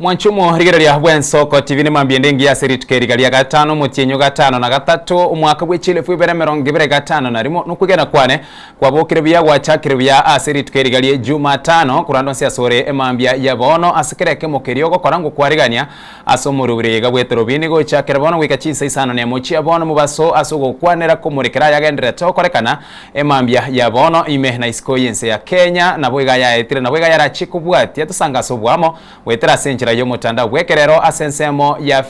Mwanchumo rigereria Bwensoko TV ni mambiendengi ya seri tukerigaria gatano mutienyo gatano na gatatu umwaka bw'echile fubere 25 na rimo nukugena kwane kwa bokire bya gwachakire bya aseri tukerigaria Jumatano kurando sia sore emambia ya bono asekereke mokeriogo korango kwarigania asomurubire gabwetero bini go chakire bono wikachinsa isano ne mochia bono mubaso asugo kwanera kumurekera yagendere tokorekana emambia ya bono ime na iskoyense ya Kenya na bwiga ya etire na bwiga ya rachikubwati atusanga sobwamo wetera senchira yo mutandao wekerero asensemo ya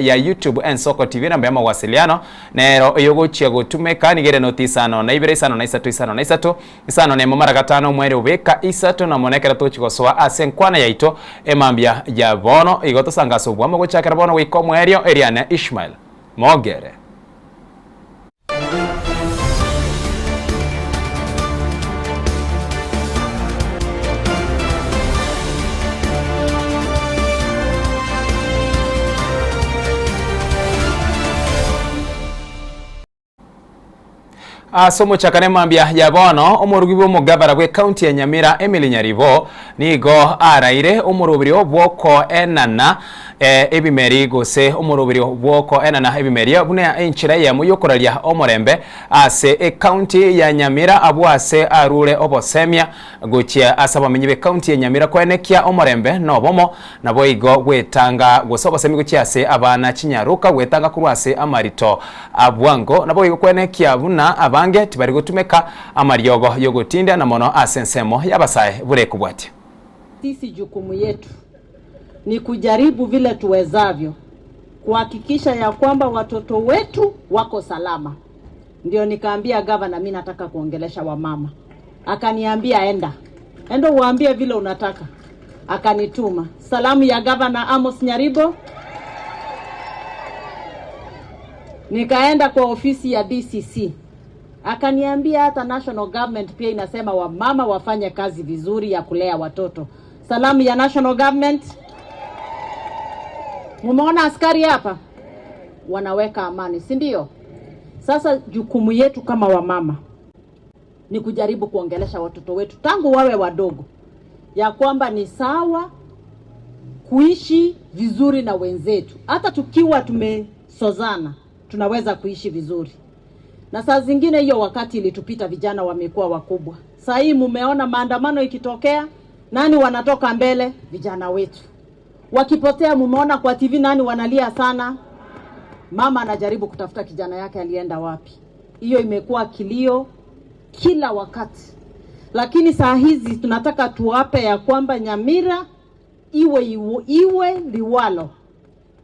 ya YouTube Ensoko TV na mbema wasiliano nero yogo chiago tumeka nigere notisano na ibere isano na isatu isano ne momara gatano mwere ubeka isatu na monekera tochikosoa asenkwana yaito emambia ya bono igoto sangaso bwamo gochakera bono wiko mwerio Eliane Ishmael Mogere. Somo chakane mambia ya bono omurugibo mugabara gwe county ya Nyamira Emily Nyaribo nigo araire omurubiri obwoko enana ebimeri gose omurubiri obwoko enana ebimeri bune enchira ya muyokoralia omorembe ase county ya Nyamira abwase arure obosemia gochia asaba menyibe county ya Nyamira kwenekia omorembe nobomo nabo igo gwetanga gosobosemi gochia se abana chinyaruka gwetanga kurwase amarito abwango nabo igo kwenekia buna abange tibari gutumeka amaryogo yogotinda na mono asensemo yabasaye bure kubwati. Sisi jukumu yetu ni kujaribu vile tuwezavyo kuhakikisha ya kwamba watoto wetu wako salama. Ndio nikaambia gavana mimi nataka kuongelesha wamama. Akaniambia enda uambie vile unataka. Akanituma salamu ya gavana Amos Nyaribo. Nikaenda kwa ofisi ya DCC. Akaniambia hata national government pia inasema wamama wafanye kazi vizuri ya kulea watoto. Salamu ya national government. Mumeona askari hapa wanaweka amani, si ndio? Sasa jukumu yetu kama wamama ni kujaribu kuongelesha watoto wetu tangu wawe wadogo ya kwamba ni sawa kuishi vizuri na wenzetu. Hata tukiwa tumesozana tunaweza kuishi vizuri. Na saa zingine hiyo wakati ilitupita, vijana wamekuwa wakubwa. Sasa hii mumeona maandamano ikitokea, nani wanatoka mbele? Vijana wetu. Wakipotea mumeona kwa TV nani wanalia sana? Mama anajaribu kutafuta kijana yake alienda wapi. Hiyo imekuwa kilio kila wakati. Lakini saa hizi tunataka tuwape ya kwamba Nyamira iwe liwalo.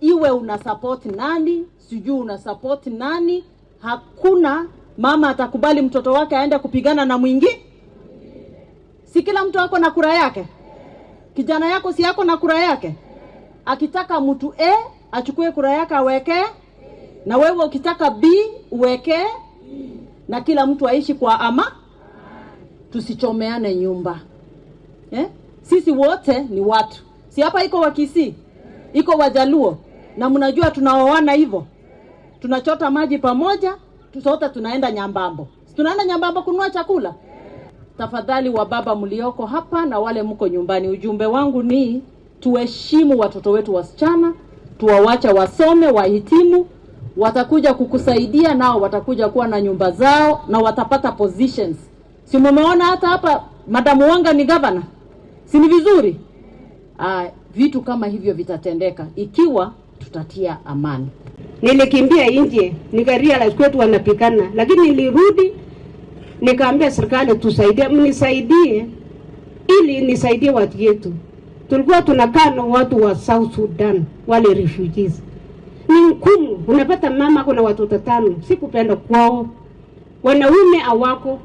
Iwe una support nani, sijui una support nani. Hakuna mama atakubali mtoto wake aende kupigana na mwingine. Si kila mtu ako na kura yake? Kijana yako si yako na kura yake? Akitaka mtu A achukue kura yake aweke, na wewe ukitaka B uweke, na kila mtu aishi kwa tusichomeane nyumba. Sisi wote ni watu. Si hapa iko Wakisii, iko Wajaluo, na mnajua tunaoana hivyo. Tunachota maji pamoja, sote tunaenda Nyambambo. Tunaenda Nyambambo kununua chakula. Tafadhali wa baba mlioko hapa na wale mko nyumbani, ujumbe wangu ni tuheshimu watoto wetu wasichana, tuwawacha wasome, wahitimu, watakuja kukusaidia, nao watakuja kuwa na nyumba zao na watapata positions. Si mumeona hata hapa Madam Wanga ni governor? Si ni vizuri? Vitu kama hivyo vitatendeka ikiwa tutatia amani. Nilikimbia nje, nikarealize kwetu wanapigana, lakini nilirudi nikaambia serikali tusaidie, mnisaidie ili nisaidie watu yetu. Tulikuwa tunakaa na watu wa South Sudan, wale refugees. Ni ngumu, unapata mama kuna watoto 5, sikupenda kwao. Wanaume hawako.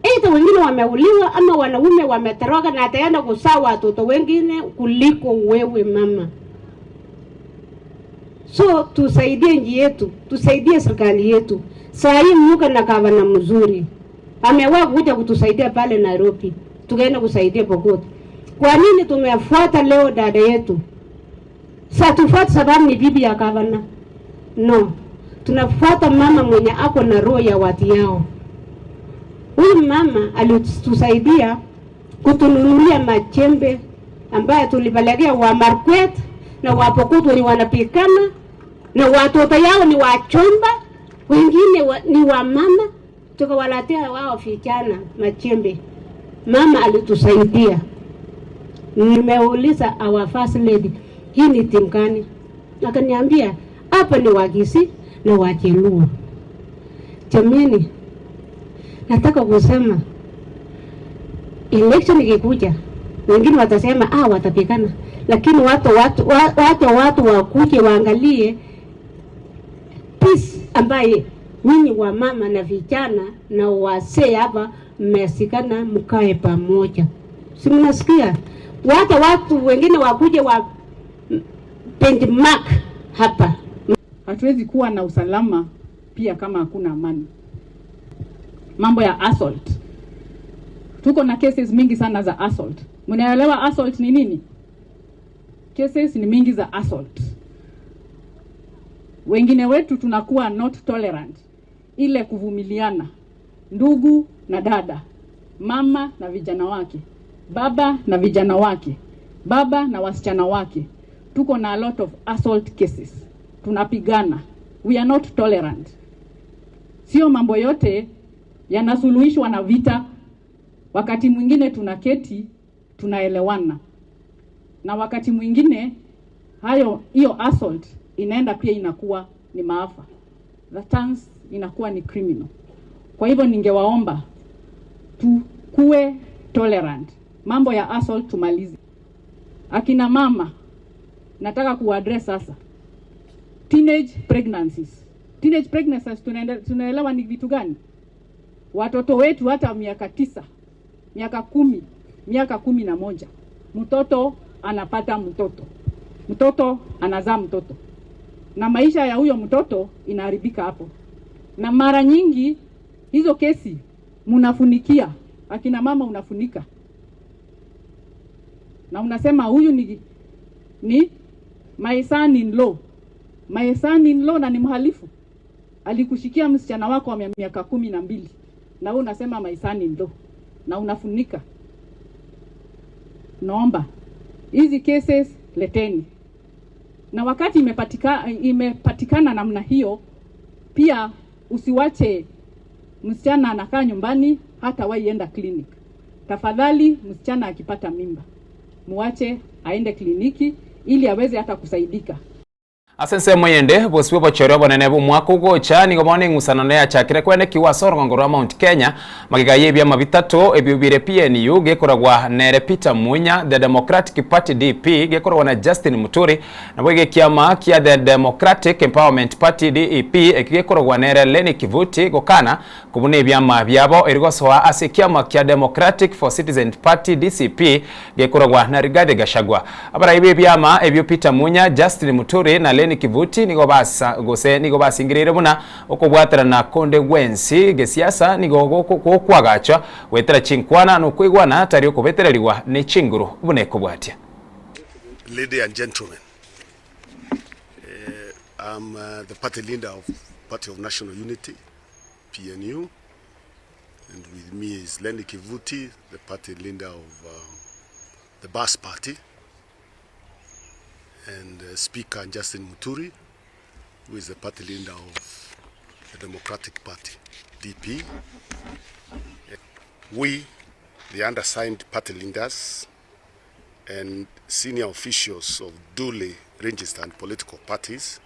Aidha wengine wameuliwa ama wanaume wametoroka na ataenda kuzaa watoto wengine kuliko wewe mama. So tusaidie nchi yetu, tusaidie serikali yetu. Saa hii mnuka na gavana mzuri amewahi kuja kutusaidia pale Nairobi, tukaenda kusaidia Pokot. Kwa nini tumefuata leo dada yetu? Sasa tufuate sababu ni bibi ya gavana? No, tunafuata mama mwenye ako na roho ya watu yao. Huyu mama alitusaidia kutununulia majembe ambaye tulipelekea wa Markwet na Wapokot wenye wanapikana na watoto yao ni wachomba, wengine ni wa mama, tukawalatea wao vijana majembe. Mama alitusaidia. Nimeuliza our first lady, hii ni timu gani? Akaniambia hapa ni Wakisii na Wajaluo. Jamani, nataka kusema election ikikuja, wengine watasema watapigana, lakini watu wakuje waangalie peace ambaye nyinyi wa mama na vijana na wazee hapa mmesikana mkae pamoja. Si mnasikia? Watu wengine wakuje wa benchmark hapa. Hatuwezi kuwa na usalama pia kama hakuna amani. Mambo ya assault. Tuko na cases mingi sana za assault. Mnaelewa assault ni nini? Cases ni mingi za assault. Wengine wetu tunakuwa not tolerant. Ile kuvumiliana. Ndugu na dada, mama na vijana wake, baba na vijana wake, baba na wasichana wake. Tuko na a lot of assault cases. Tunapigana. We are not tolerant. Sio mambo yote yanasuluhishwa na vita. Wakati mwingine tunaketi, tunaelewana. Na wakati mwingine hiyo assault inaenda pia inakuwa ni maafa. The turns inakuwa ni criminal. Kwa hivyo ningewaomba tukue tolerant. Mambo ya assault tumalize. Akina mama, nataka kuaddress sasa. Teenage pregnancies. Teenage pregnancies tunaelewa ni vitu gani? Watoto wetu hata miaka 9, miaka 10, miaka 11. Mtoto anapata mtoto. Mtoto anazaa mtoto. Na maisha ya huyo mtoto inaharibika hapo. Na mara nyingi hizo kesi mnafunikia. Akina mama unafunika. Na unasema huyu ni my son in law. My son in law na ni mhalifu. Alikushikia msichana wako wa miaka 12. Na wewe unasema my son in law. Na unafunika. Naomba hizi cases leteni. Na wakati imepatikana namna hiyo, pia usiwache msichana anakaa nyumbani hata waienda clinic. Tafadhali msichana akipata mimba, muache aende kliniki ili aweze hata kusaidika. Asense moyende boswe bochoro bonene bo mwaka ugocha nigo bone ngusana ya chakire kwene kiwasoro ngoro Mount Kenya magigaye bya mabitato ebyubire PNU gekoragwa nere Peter Munya the Democratic Party DP gekoragwa na Justin Muturi na bwege kiama kia the Democratic Empowerment Party DEP ekigekoragwa nere Lenny Kivuti gokana kubune byama byabo erigosoa ase kiama kia Democratic for Citizens Party DCP gekoragwa na Rigathi Gachagua abara ibe byama ebyo Peter Munya Justin Muturi na Lenny Kivuti nigo basingirire buna okubwatira na konde gwensi gesiasa nigo kwagacha wetera chinkwana no kwigwana atari okubetererwa ne chinguru bune kubwatia. Ladies and gentlemen, I'm the party leader of Party of National Unity, PNU, and with me is Lenny Kivuti, the party leader of the BAS Party, and Speaker Justin Muturi, who is the party leader of the Democratic Party, DP. We, the undersigned party leaders and senior officials of duly registered political parties,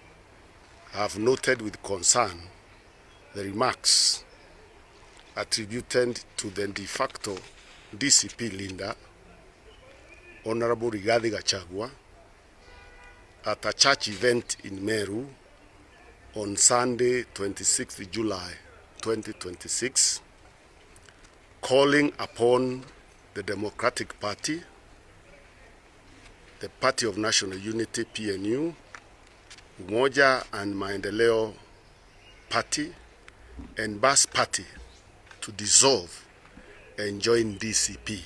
have noted with concern the remarks attributed to the de facto DCP leader, Honorable Rigathi Gachagua, at a church event in Meru on Sunday, 26th July 2026, calling upon the Democratic Party, the Party of National Unity, PNU, Umoja and Maendeleo Party, and BAS Party to dissolve and join DCP.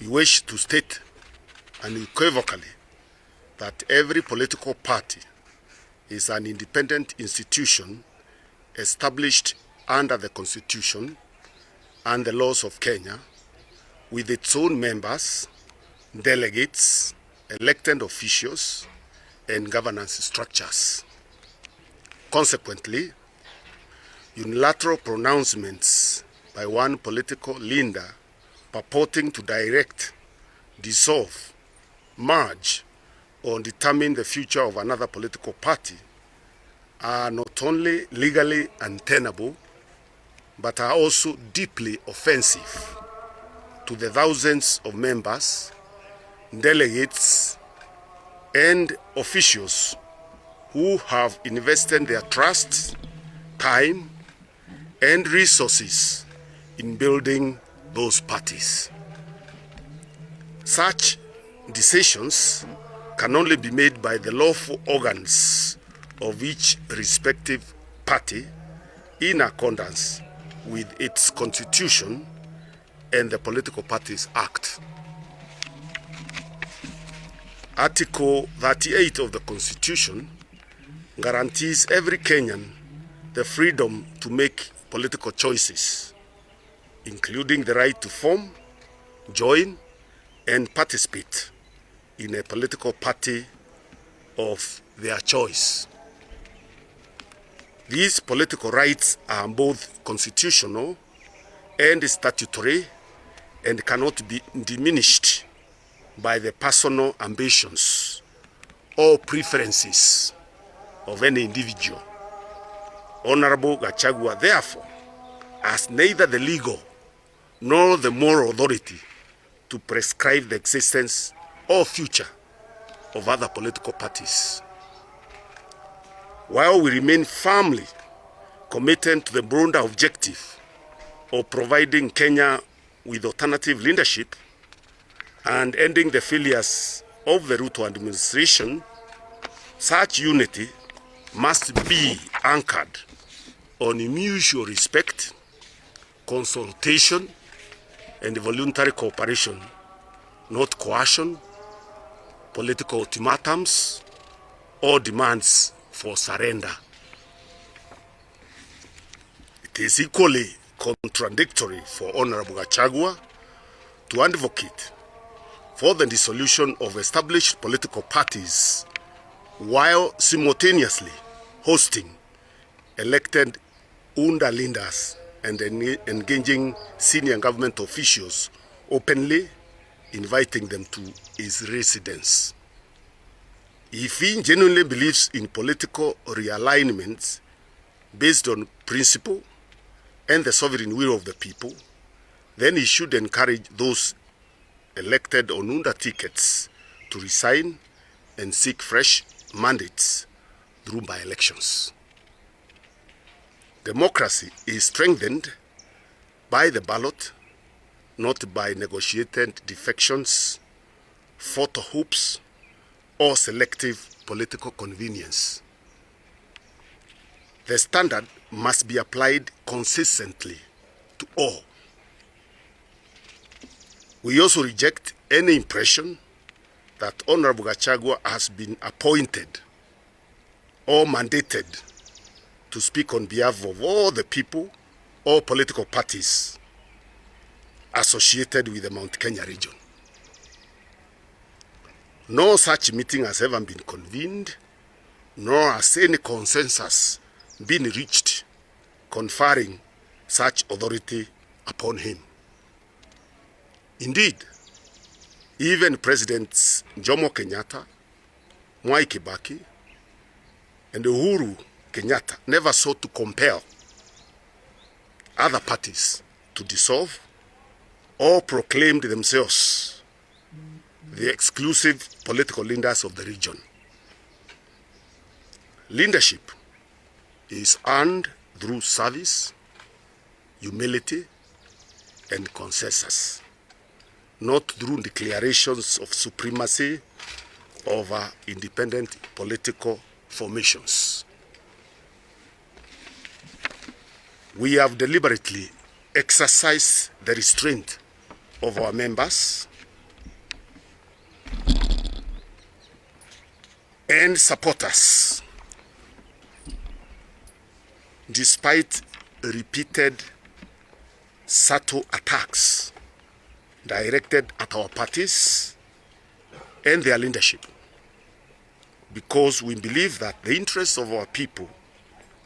We wish to state unequivocally that every political party is an independent institution established under the Constitution and the laws of Kenya with its own members, delegates, elected officials, and governance structures. Consequently, unilateral pronouncements by one political leader purporting to direct, dissolve, merge, or determine the future of another political party are not only legally untenable, but are also deeply offensive to the thousands of members, delegates, and officials who have invested their trust, time, and resources in building those parties. Such decisions can only be made by the lawful organs of each respective party in accordance with its constitution and the Political Parties Act. Article 38 of the Constitution guarantees every Kenyan the freedom to make political choices, including the right to form, join, and participate in a political party of their choice. These political rights are both constitutional and statutory and cannot be diminished by the personal ambitions or preferences of any individual. Honorable Gachagua, therefore, has neither the legal nor the moral authority to prescribe the existence or future of other political parties. While we remain firmly committed to the broader objective of providing Kenya with alternative leadership and ending the failures of the Ruto administration, such unity must be anchored on mutual respect, consultation, and voluntary cooperation, not coercion, political ultimatums, or demands for surrender. It is equally contradictory for Honorable Gachagua to advocate for the dissolution of established political parties while simultaneously hosting elected UNDA leaders and engaging senior government officials, openly inviting them to his residence. If he genuinely believes in political realignment based on principle and the sovereign will of the people, then he should encourage those elected on UNDA tickets to resign and seek fresh mandates through by-elections. Democracy is strengthened by the ballot, not by negotiated defections, photo hoops, or selective political convenience. The standard must be applied consistently to all. We also reject any impression that Honorable Gachagua has been appointed or mandated to speak on behalf of all the people or political parties associated with the Mount Kenya region. No such meeting has ever been convened, nor has any consensus been reached conferring such authority upon him. Indeed, even Presidents Jomo Kenyatta, Mwai Kibaki, and Uhuru Kenyatta never sought to compel other parties to dissolve or proclaimed themselves the exclusive political leaders of the region. Leadership is earned through service, humility, and consensus, not through declarations of supremacy over independent political formations. We have deliberately exercised the restraint of our members and supporters, despite repeated subtle attacks directed at our parties and their leadership, because we believe that the interests of our people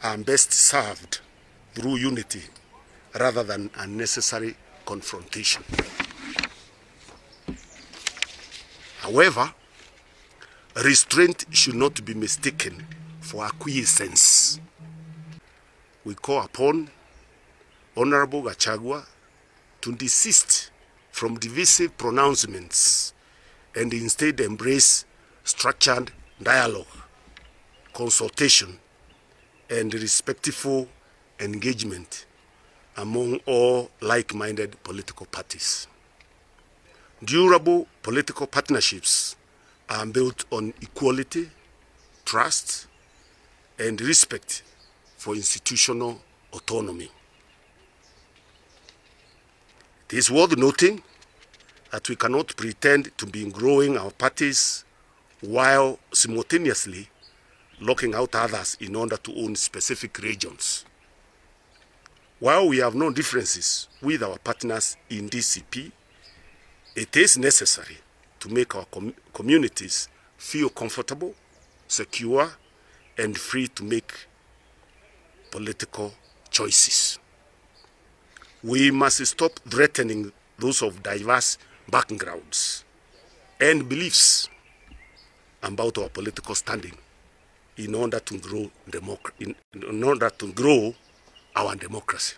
are best served through unity rather than unnecessary confrontation. However, restraint should not be mistaken for acquiescence. We call upon Honorable Gachagua to desist from divisive pronouncements and instead embrace structured dialogue, consultation, and respectful engagement among all like-minded political parties. Durable political partnerships are built on equality, trust, and respect for institutional autonomy. It is worth noting that we cannot pretend to be growing our parties while simultaneously locking out others in order to own specific regions. While we have no differences with our partners in DCP, it is necessary to make our communities feel comfortable, secure, and free to make political choices. We must stop threatening those of diverse backgrounds and beliefs about our political standing in order to grow our democracy.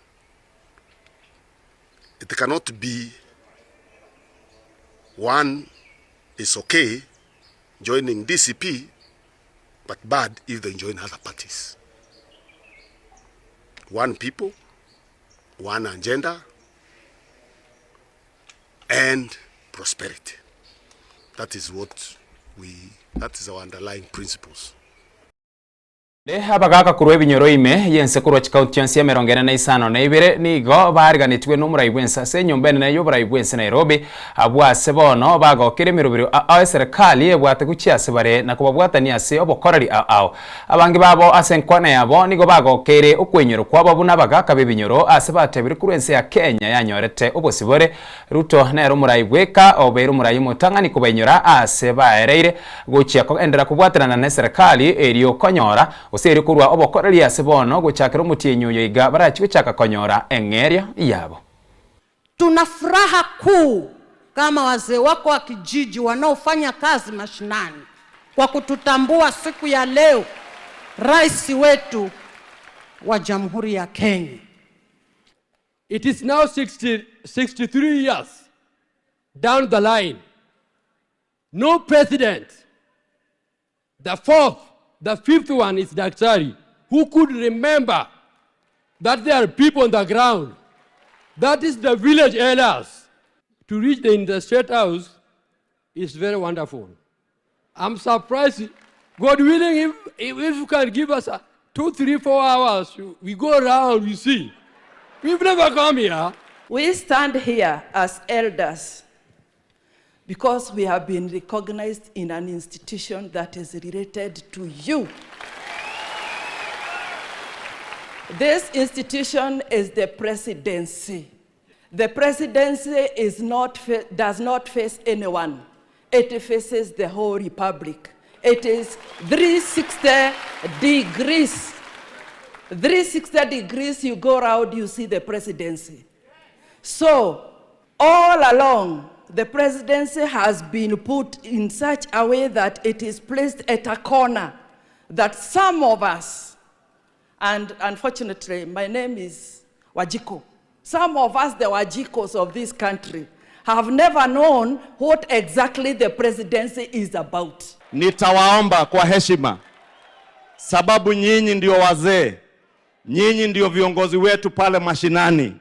It cannot be one is okay joining DCP, but bad if they join other parties. One people, one agenda, and prosperity. That is our underlying principles. Abagaka kurwe binyoro ime yense kurwa chikaunti yansi ya merongene na isano na ibire nigo bariganitwe n'umurayibwensa se nyombene na yoburayibwensa Nairobi abwa sebono bagokere mirubiro a serikali ebwate kuchiase bare na kubabwatania se obokorari ao abangi babo asenkwana yabo nigo bagokere okwenyoro kwabo buna bagaka bebinyoro asebatebire kurense ya Kenya yanyorete obosibore Ruto na rumurayibweka obere umurayimutanga nikubenyora asebaereire gochia ko endera kubwatana na serikali eriyo konyora oseri kurwa obokoreri ya sebono guchakira umutienyo yiga barachiwe chaka konyora engeria yabo. Tuna furaha kuu kama wazee wako wa kijiji wanaofanya kazi mashinani kwa kututambua siku ya leo rais wetu wa Jamhuri ya Kenya. It is now 63 years down the line. No president, the fourth, the fifth one is Daktari, who could remember that there are people on the ground. That is the village elders. To reach the State House is very wonderful. I'm surprised. God willing, if you can give us 2, 3, 4 hours, we go around, we see. We've never come here. We stand here as elders because we have been recognized in an institution that is related to you. This institution is the presidency. The presidency does not face anyone. It faces the whole republic. It is 360 degrees. 360 degrees you go around, you see the presidency. So, all along, the presidency has been put in such a way that it is placed at a corner that some of us, and unfortunately, my name is Wajiko. Some of us, the Wajikos of this country, have never known what exactly the presidency is about. Nitawaomba kwa heshima, sababu nyinyi ndio wazee, nyinyi ndio viongozi wetu pale mashinani.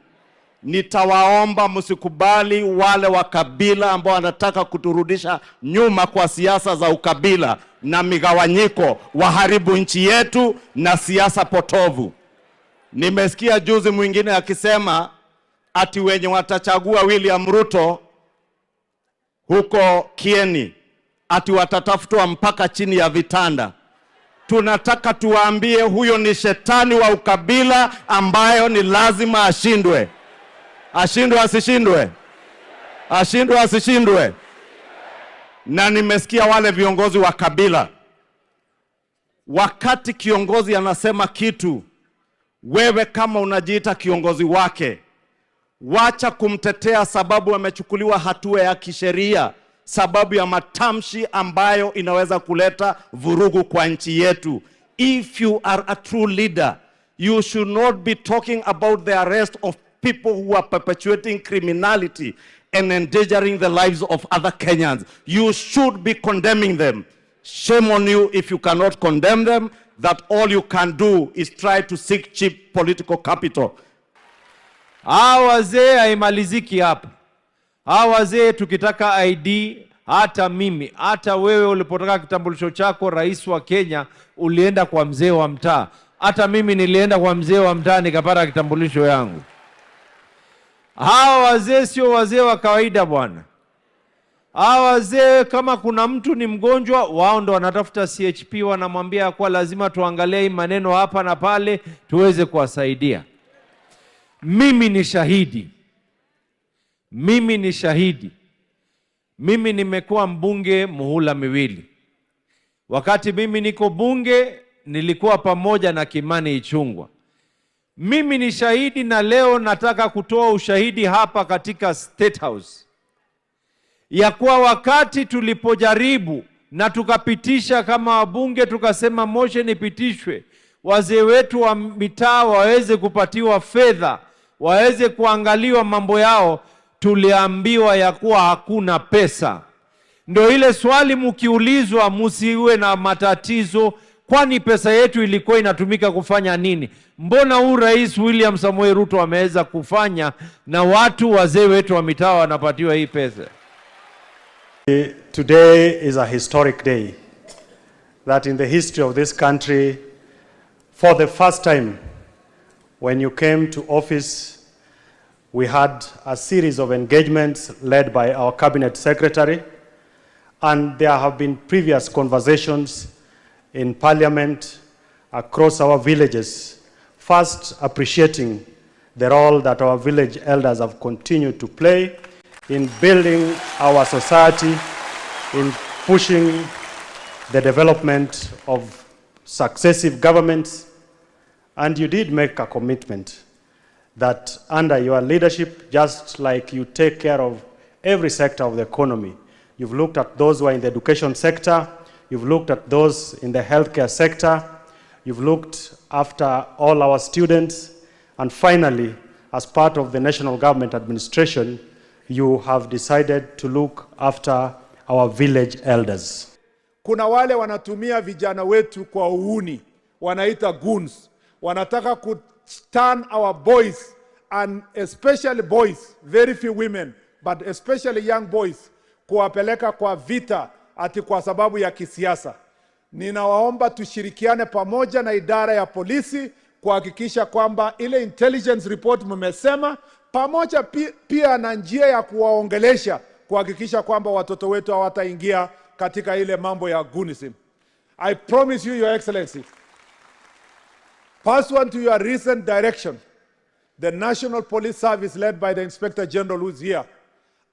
Nitawaomba msikubali wale wa kabila ambao wanataka kuturudisha nyuma kwa siasa za ukabila na migawanyiko, waharibu nchi yetu na siasa potovu. Nimesikia juzi mwingine akisema ati wenye watachagua William Ruto huko Kieni ati watatafutwa mpaka chini ya vitanda. Tunataka tuwaambie huyo ni shetani wa ukabila ambayo ni lazima ashindwe. Ashindwe asishindwe? Ashindwe asishindwe? Na nimesikia wale viongozi wa kabila, wakati kiongozi anasema kitu, wewe kama unajiita kiongozi wake, wacha kumtetea sababu amechukuliwa hatua ya kisheria, sababu ya matamshi ambayo inaweza kuleta vurugu kwa nchi yetu. If you are a true leader, you should not be talking about the arrest of people who are perpetuating criminality and endangering the lives of other Kenyans. You should be condemning them. Shame on you if you cannot condemn them, that all you can do is try to seek cheap political capital. Hawa wazee haimaliziki hapa. Hawa wazee tukitaka ID, hata mimi, hata wewe ulipotaka kitambulisho chako rais wa Kenya, ulienda kwa mzee wa mtaa. Hata mimi nilienda kwa mzee wa mtaa nikapata kitambulisho yangu. Hawa wazee sio wazee wa kawaida bwana. Hawa wazee kama kuna mtu ni mgonjwa, wao ndo wanatafuta CHP, wanamwambia kwa lazima tuangalie maneno hapa na pale tuweze kuwasaidia. Mimi ni shahidi. Mimi ni shahidi. Mimi nimekuwa mbunge muhula miwili. Wakati mimi niko bunge nilikuwa pamoja na Kimani Ichung'wah. Mimi ni shahidi, na leo nataka kutoa ushahidi hapa katika State House ya kuwa wakati tulipojaribu na tukapitisha kama wabunge, tukasema motion ipitishwe, wazee wetu wa mitaa waweze kupatiwa fedha, waweze kuangaliwa mambo yao, tuliambiwa ya kuwa hakuna pesa. Ndio ile swali mkiulizwa msiwe na matatizo, kwani pesa yetu ilikuwa inatumika kufanya nini? Mbona huu Rais William Samoei Ruto ameweza kufanya na watu wazee wetu wa mitaa wanapatiwa hii pesa? Today is a historic day, that in the history of this country, for the first time, when you came to office, we had a series of engagements led by our cabinet secretary, and there have been previous conversations in parliament across our villages, first appreciating the role that our village elders have continued to play in building our society, in pushing the development of successive governments. And you did make a commitment that under your leadership, just like you take care of every sector of the economy, you've looked at those who are in the education sector, you've looked at those in the healthcare sector, you've looked after all our students, and finally, as part of the national government administration, you have decided to look after our village elders. Kuna wale wanatumia vijana wetu kwa uhuni, wanaita goons. Wanataka turn our boys, and especially boys, very few women, but especially young boys, kuwapeleka kwa vita ati kwa sababu ya kisiasa. Ninawaomba tushirikiane pamoja na idara ya polisi kuhakikisha kwamba ile intelligence report mmesema, pamoja pia na njia ya kuwaongelesha kuhakikisha kwamba watoto wetu hawataingia katika ile mambo ya goonism. I promise you, Your Excellency, pursuant to your recent direction, the National Police Service led by the Inspector General who's here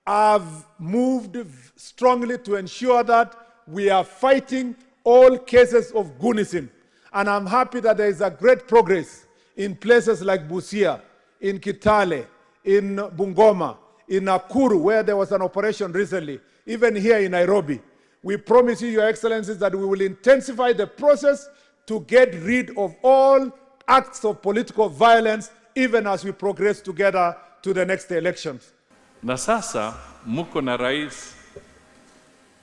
have moved strongly to ensure that we are fighting all cases of goonism. And I'm happy that there is a great progress in places like Busia, in Kitale, in Bungoma, in Nakuru, where there was an operation recently, even here in Nairobi. We promise you, Your Excellencies, that we will intensify the process to get rid of all acts of political violence, even as we progress together to the next elections. Na sasa muko na rais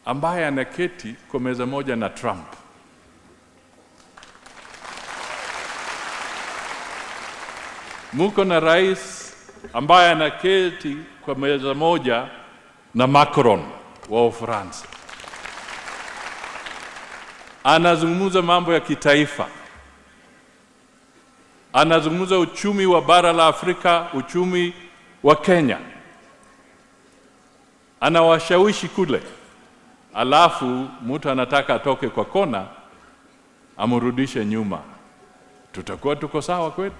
ambaye anaketi kwa meza moja na Trump. Muko na rais ambaye anaketi kwa meza moja na Macron wa Ufaransa. Anazungumza mambo ya kitaifa. Anazungumza uchumi wa bara la Afrika, uchumi wa Kenya. Anawashawishi kule. Alafu mtu anataka atoke kwa kona, amrudishe nyuma. Tutakuwa tuko sawa kweli?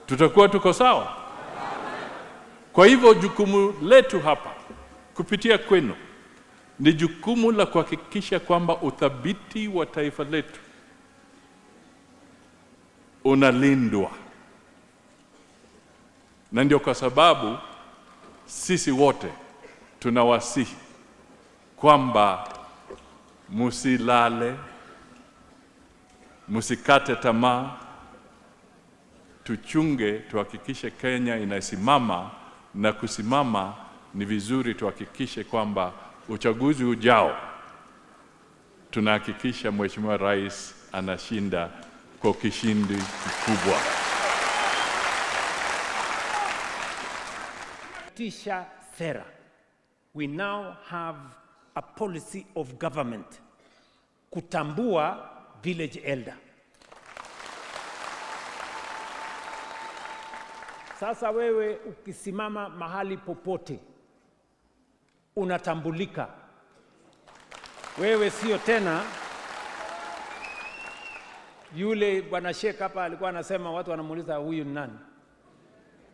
Tutakuwa tuko sawa? Kwa hivyo jukumu letu hapa kupitia kwenu ni jukumu la kuhakikisha kwamba uthabiti wa taifa letu unalindwa. Na ndio kwa sababu sisi wote tunawasihi kwamba musilale, musikate tamaa, tuchunge, tuhakikishe Kenya inasimama, na kusimama ni vizuri tuhakikishe kwamba uchaguzi ujao tunahakikisha Mheshimiwa Rais anashinda kwa kishindi kikubwa. Tisha sera. We now have a policy of government kutambua village elder. Sasa wewe ukisimama mahali popote unatambulika. Wewe sio tena yule bwana Sheikh hapa alikuwa anasema watu wanamuuliza huyu ni nani.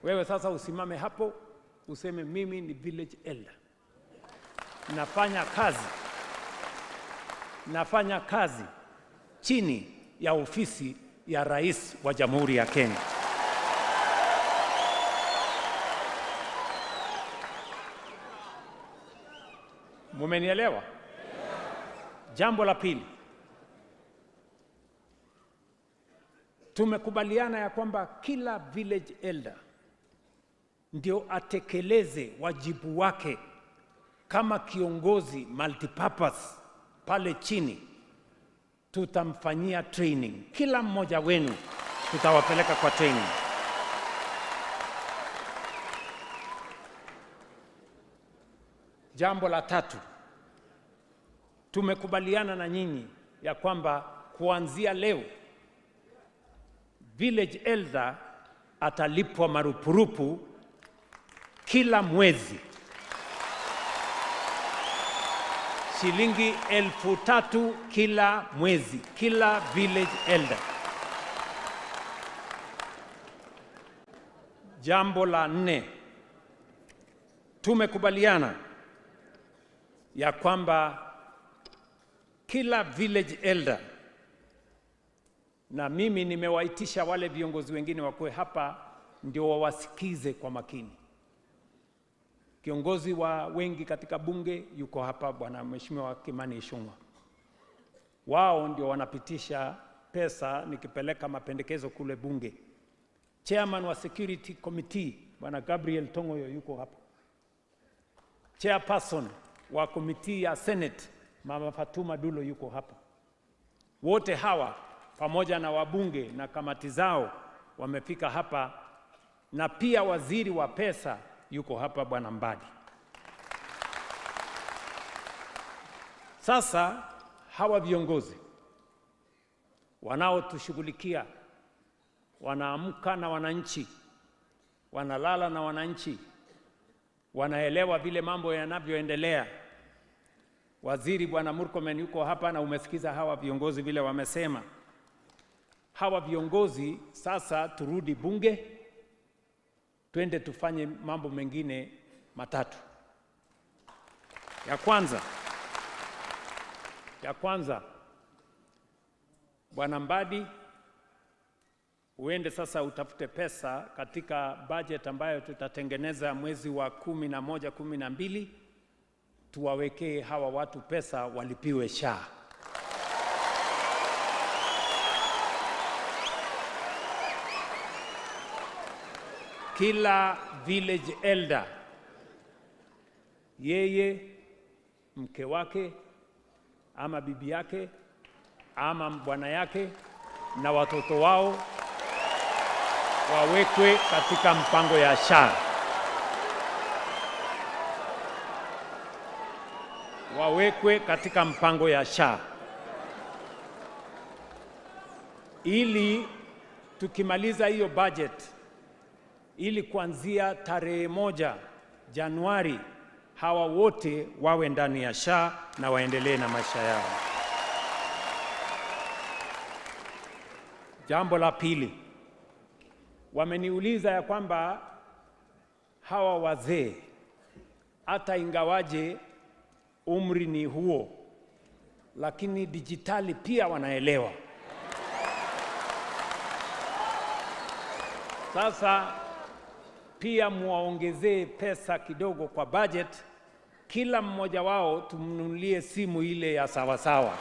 Wewe sasa usimame hapo useme mimi ni village elder. Nafanya kazi chini ya ofisi ya Rais wa Jamhuri ya Kenya. Mumenielewa? Jambo la pili, tumekubaliana ya kwamba kila village elder ndio atekeleze wajibu wake kama kiongozi multipurpose pale chini. Tutamfanyia training. Kila mmoja wenu tutawapeleka kwa training. Jambo la tatu, tumekubaliana na nyinyi ya kwamba kuanzia leo village elder atalipwa marupurupu kila mwezi shilingi 3,000 kila mwezi, kila village elder. Jambo la 4, tumekubaliana ya kwamba kila village elder, na mimi nimewaitisha wale viongozi wengine wakoe hapa ndio wawasikize kwa makini. Kiongozi wa wengi katika bunge yuko hapa, bwana Mheshimiwa Kimani Ichung'wah. Wao ndio wanapitisha pesa nikipeleka mapendekezo kule bunge. Chairman wa Security Committee bwana Gabriel Tongoyo yuko hapa. Chairperson wa committee ya Senate Mama Fatuma Dulo yuko hapa. Wote hawa pamoja na wabunge na kamati zao wamefika hapa, na pia waziri wa pesa yuko hapa bwana Mbadi. Sasa hawa viongozi wanaotushughulikia wanaamka na wananchi, wanalala na wananchi, wanaelewa vile mambo yanavyoendelea. Waziri bwana Murkomen yuko hapa na umesikiza hawa viongozi vile wamesema. Hawa viongozi sasa turudi bunge, twende tufanye mambo mengine matatu. Ya kwanza bwana Mbadi, uende sasa utafute pesa katika budget ambayo tutatengeneza mwezi wa 11, 12, tuwawekee hawa watu pesa walipiwe SHA. Kila village elder, yeye, mke wake ama bibi yake ama bwana yake na watoto wao wawekwe katika mpango ya SHA. Wawekwe katika mpango ya SHA. Ili tukimaliza hiyo budget, ili kuanzia tarehe 1 Januari hawa wote wawe ndani ya SHA na waendelee na maisha yao. Jambo la pili, wameniuliza ya kwamba hawa wazee hata ingawaje umri ni huo, lakini dijitali pia wanaelewa. Sasa pia muwaongezee pesa kidogo kwa budget, kila mmoja wao tumnunulie simu ile ya sawasawa.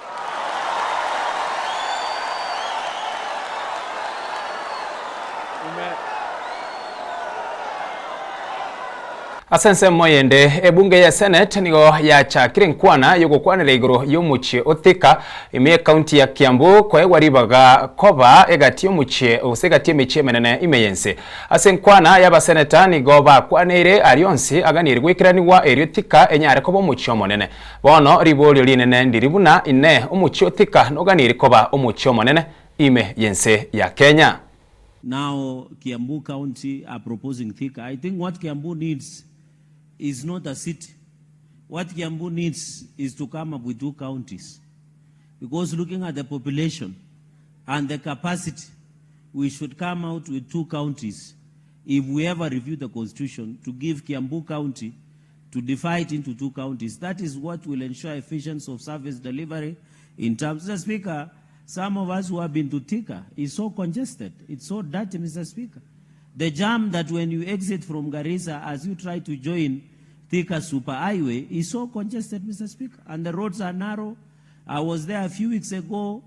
Asense moyende ebunge ya Senate nigo ya chakire nkwana yugukwanira iguru y'umuchi uthika ime county ya Kiambu kwa waribaga koba egati y'umuchi usegati emiche menene imeyense asenkwana yaba senator nigo bakwanire arionsi aganirwikiraniwa eriothika enyare koba umuchi omonene bono ribolyo linene ndiribuna ine umuchi uthika noganire koba umuchi omonene imeyense ya Kenya. Now Kiambu County are proposing Thika. I think what Kiambu needs is not a city. What Kiambu needs is to come up with 2 counties. Because looking at the population and the capacity, we should come out with 2 counties if we ever review the constitution to give Kiambu County, to divide into 2 counties. That is what will ensure efficiency of service delivery in terms. Mr. Speaker, some of us who have been to Thika, is so congested, it's so dirty, Mr. Speaker. The jam that when you exit from Garissa as you try to join Thika Super Highway is so congested, Mr. Speaker, and the roads are narrow. I was there a few weeks ago.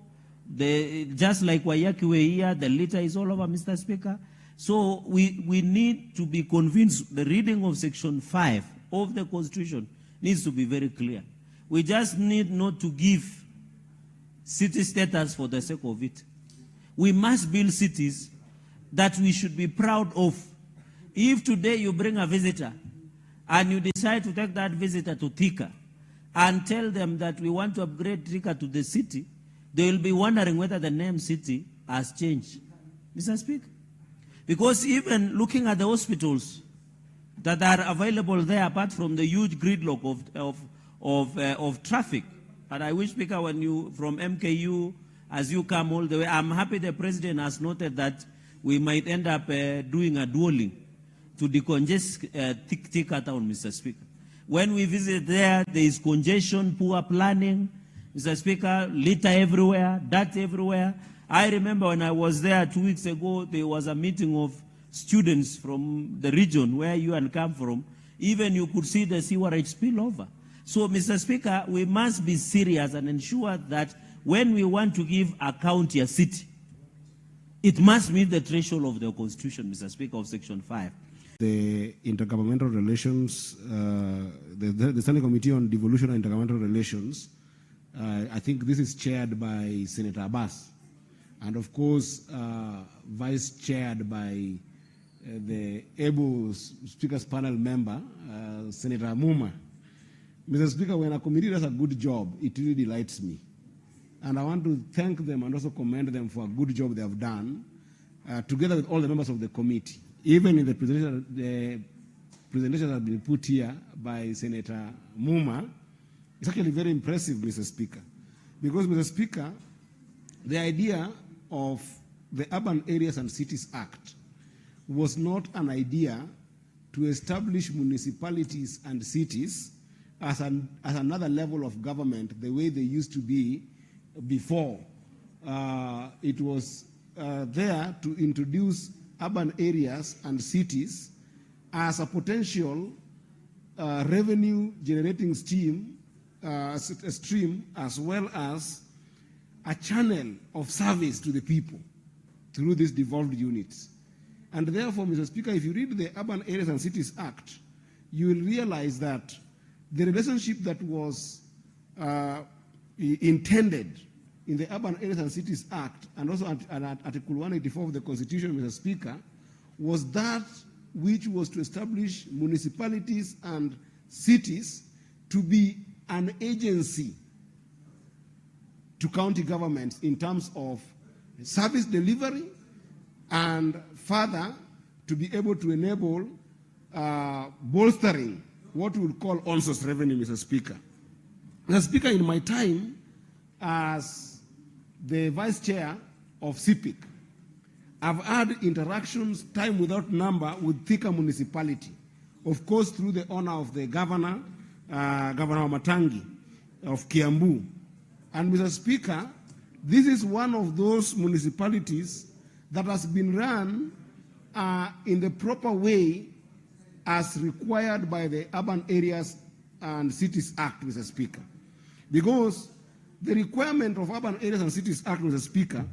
Just like Wayakiwe here, the litter is all over, Mr. Speaker. So we need to be convinced the reading of Section 5 of the Constitution needs to be very clear. We just need not to give city status for the sake of it. We must build cities that we should be proud of. If today you bring a visitor and you decide to take that visitor to Thika and tell them that we want to upgrade Thika to the city, they will be wondering whether the name city has changed, Mr. Speaker. Because even looking at the hospitals that are available there, apart from the huge gridlock of traffic, and I wish, Speaker, when you, from MKU, as you come all the way, I'm happy the President has noted that we might end up doing a dueling to decongest Thika town, Mr. Speaker. When we visit there, there is congestion, poor planning, Mr. Speaker, litter everywhere, dirt everywhere. I remember when I was there 2 weeks ago, there was a meeting of students from the region where you and come from. Even you could see the sewerage spill over. So, Mr. Speaker, we must be serious and ensure that when we want to give a county a city, it must meet the threshold of the Constitution, Mr. Speaker, of Section 5. The Intergovernmental Relations, the Standing Committee on Devolution and Intergovernmental Relations, I think this is chaired by Senator Abbas, and of course, vice chaired by the able Speaker's panel member, Senator Muma. Mr. Speaker, when a committee does a good job, it really delights me. And I want to thank them and also commend them for a good job they have done, together with all the members of the committee. Even in the presentation that has been put here by Senator Muma, it's actually very impressive, Mr. Speaker. Because, Mr. Speaker, the idea of the Urban Areas and Cities Act was not an idea to establish municipalities and cities as another level of government, the way they used to be before. It was there to introduce urban areas and cities as a potential revenue generating stream, as well as a channel of service to the people through these devolved units. And therefore, Mr. Speaker, if you read the Urban Areas and Cities Act, you will realize that the relationship that was intended in the Urban Areas and Cities Act, and also at Article 184 of the Constitution, Mr. Speaker, was that which was to establish municipalities and cities to be an agency to county governments in terms of service delivery, and further to be able to enable bolstering what we would call on-source revenue, Mr. Speaker. Mr. Speaker, in my time as the Vice Chair of CIPIC, I've had interactions time without number with Thika municipality of course through the honor of the governor, Governor Matangi of Kiambu. And Mr. Speaker, this is one of those municipalities that has been run in the proper way as required by the Urban Areas and Cities Act, Mr. Speaker. Because the requirement of Urban Areas and Cities Act, Mr. Speaker,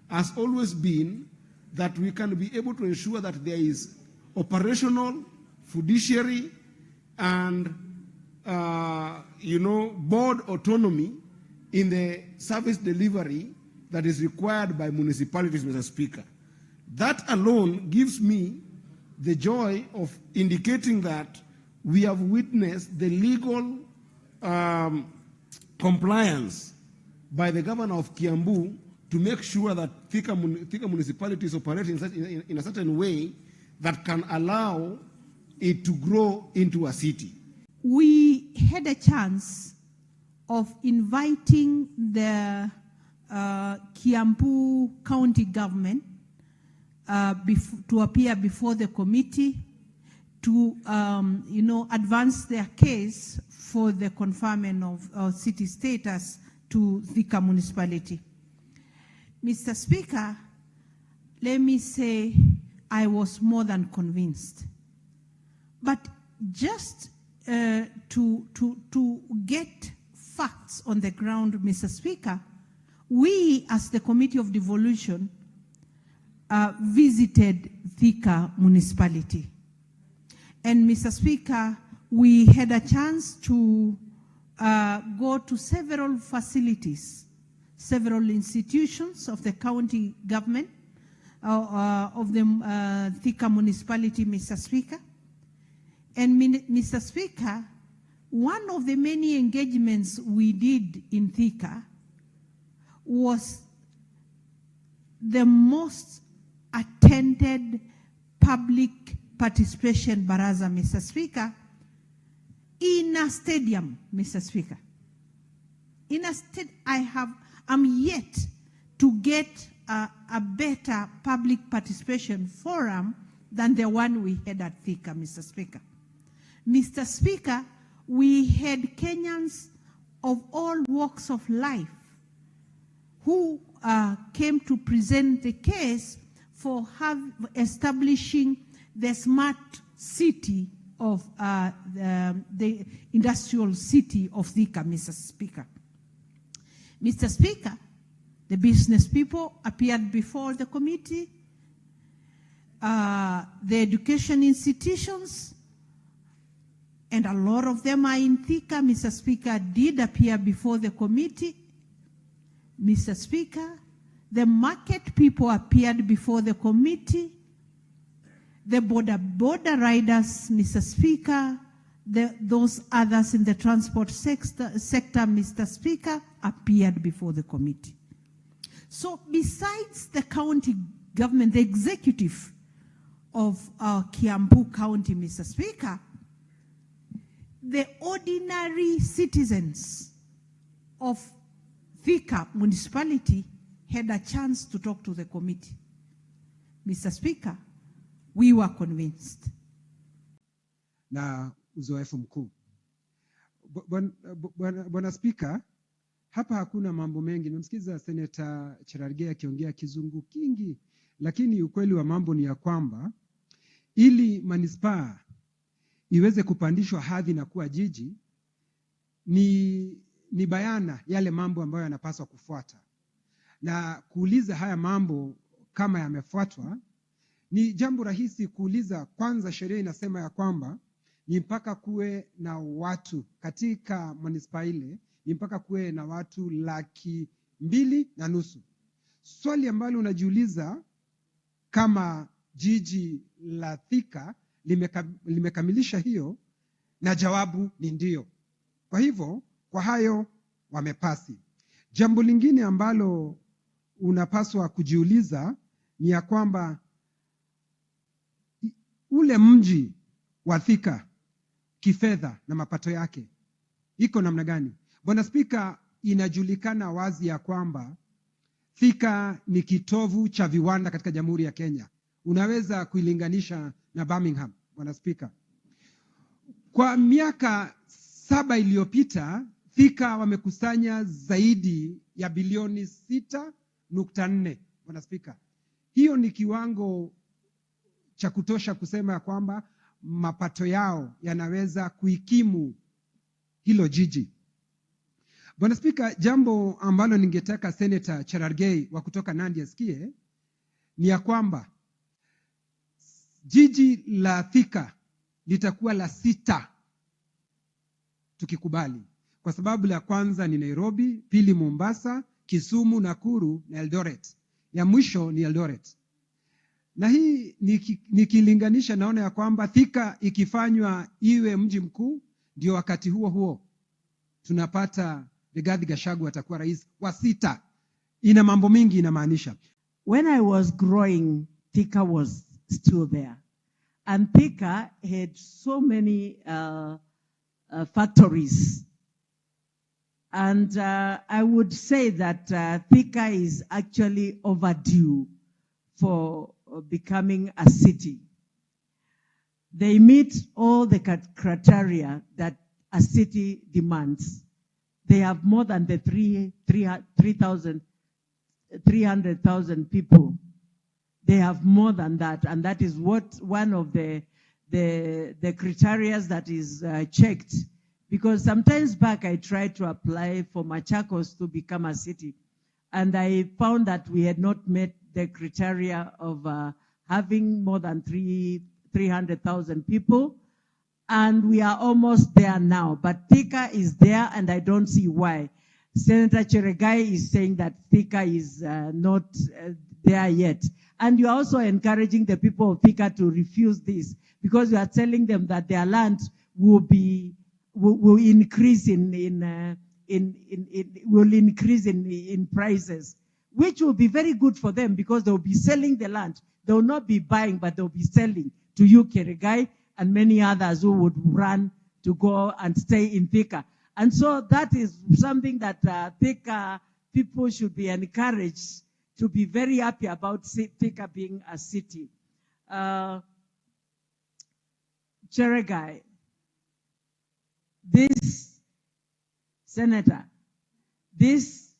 has always been that we can be able to ensure that there is operational, fiduciary, and board autonomy in the service delivery that is required by municipalities, Mr. Speaker. That alone gives me the joy of indicating that we have witnessed the legal compliance by the governor of Kiambu to make sure that Thika municipality is operating in a certain way that can allow it to grow into a city. We had a chance of inviting the Kiambu County government to appear before the committee to, advance their case for the conferment of city status to Thika municipality. Mr. Speaker, let me say I was more than convinced. But just to get facts on the ground, Mr. Speaker, we as the Committee of Devolution visited Thika municipality. And Mr. Speaker, we had a chance to go to several facilities, several institutions of the county government, of the Thika municipality, Mr. Speaker. And Mr. Speaker, one of the many engagements we did in Thika was the most attended public participation baraza, Mr. Speaker, in a stadium, Mr. Speaker. I'm yet to get a better public participation forum than the one we had at Thika, Mr. Speaker. Mr. Speaker, we had Kenyans of all walks of life who came to present the case for establishing the smart city of the industrial city of Thika, Mr. Speaker. Mr. Speaker, the business people appeared before the committee. The education institutions, and a lot of them are in Thika, Mr. Speaker, did appear before the committee. Mr. Speaker, the market people appeared before the committee. The border riders, Mr. Speaker, those others in the transport sector, Mr. Speaker, appeared before the committee. So besides the county government, the executive of Kiambu County, Mr. Speaker, the ordinary citizens of Thika municipality had a chance to talk to the committee. Mr. Speaker, we were convinced. Na uzoefu mkuu. Bwana Spika, hapa hakuna mambo mengi. Nimemsikiza Senator Cherargei akiongea kizungu kingi, lakini ukweli wa mambo ni ya kwamba ili manispaa iweze kupandishwa hadhi na kuwa jiji ni bayana yale mambo ambayo yanapaswa kufuata. Na kuuliza haya mambo kama yamefuatwa ni jambo rahisi kuuliza. Kwanza sheria inasema ya kwamba ni mpaka kuwe na watu katika manispaa ile, ni mpaka kuwe na watu 2.5 Swali ambalo unajiuliza kama jiji la Thika limekamilisha hiyo, na jawabu ni ndio. Kwa hivyo, kwa hayo wamepasi. Jambo lingine ambalo unapaswa kujiuliza ni ya kwamba ule mji wa Thika kifedha na mapato yake iko namna gani? Bwana Spika, inajulikana wazi ya kwamba Thika ni kitovu cha viwanda katika Jamhuri ya Kenya. Unaweza kuilinganisha na Birmingham, Bwana Spika. Kwa miaka 7 iliyopita Thika wamekusanya zaidi ya bilioni 6.4. Bwana Spika, hiyo ni kiwango cha kutosha kusema kwamba mapato yao yanaweza kuikimu hilo jiji. Bwana Spika, jambo ambalo ningetaka Senator Cherargei wa kutoka Nandi asikie ni ya kwamba jiji la Thika litakuwa la 6 tukikubali. Kwa sababu la kwanza ni Nairobi, pili Mombasa, Kisumu, Nakuru na Eldoret. Ya mwisho ni Eldoret. Na hii nikilinganisha naona ya kwamba Thika ikifanywa iwe mji mkuu, ndio wakati huo tunapata Rigathi Gachagua atakuwa rais wa 6. Ina mambo mingi inamaanisha. When I was growing, Thika was still there. And Thika had so many factories. And I would say that Thika is actually overdue for becoming a city. They meet all the criteria that a city demands. They have more than the 300,000 people. They have more than that, and that is what one of the criteria that is checked. Because sometimes back I tried to apply for Machakos to become a city, and I found that we had not met the criteria of having more than 300,000 people, and we are almost there now. But Thika is there, and I don't see why. Senator Cherargei is saying that Thika is not there yet. And you are also encouraging the people of Thika to refuse this, because you are telling them that their land will increase in prices, which will be very good for them, because they will be selling the land. They will not be buying, but they will be selling to you, Cherargei, and many others who would run to go and stay in Thika. And so that is something that Thika people should be encouraged to be very happy about Thika being a city. Cherargei, this senator, this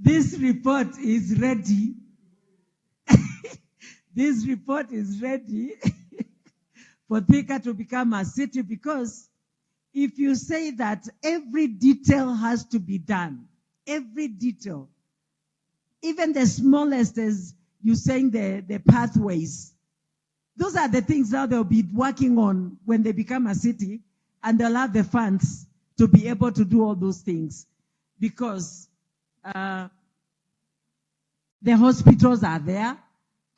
this report is ready. This report is ready for Thika to become a city, because if you say that every detail has to be done, every detail, even the smallest, as you saying the pathways, those are the things that they'll be working on when they become a city, and they'll have the funds to be able to do all those things, because the hospitals are there.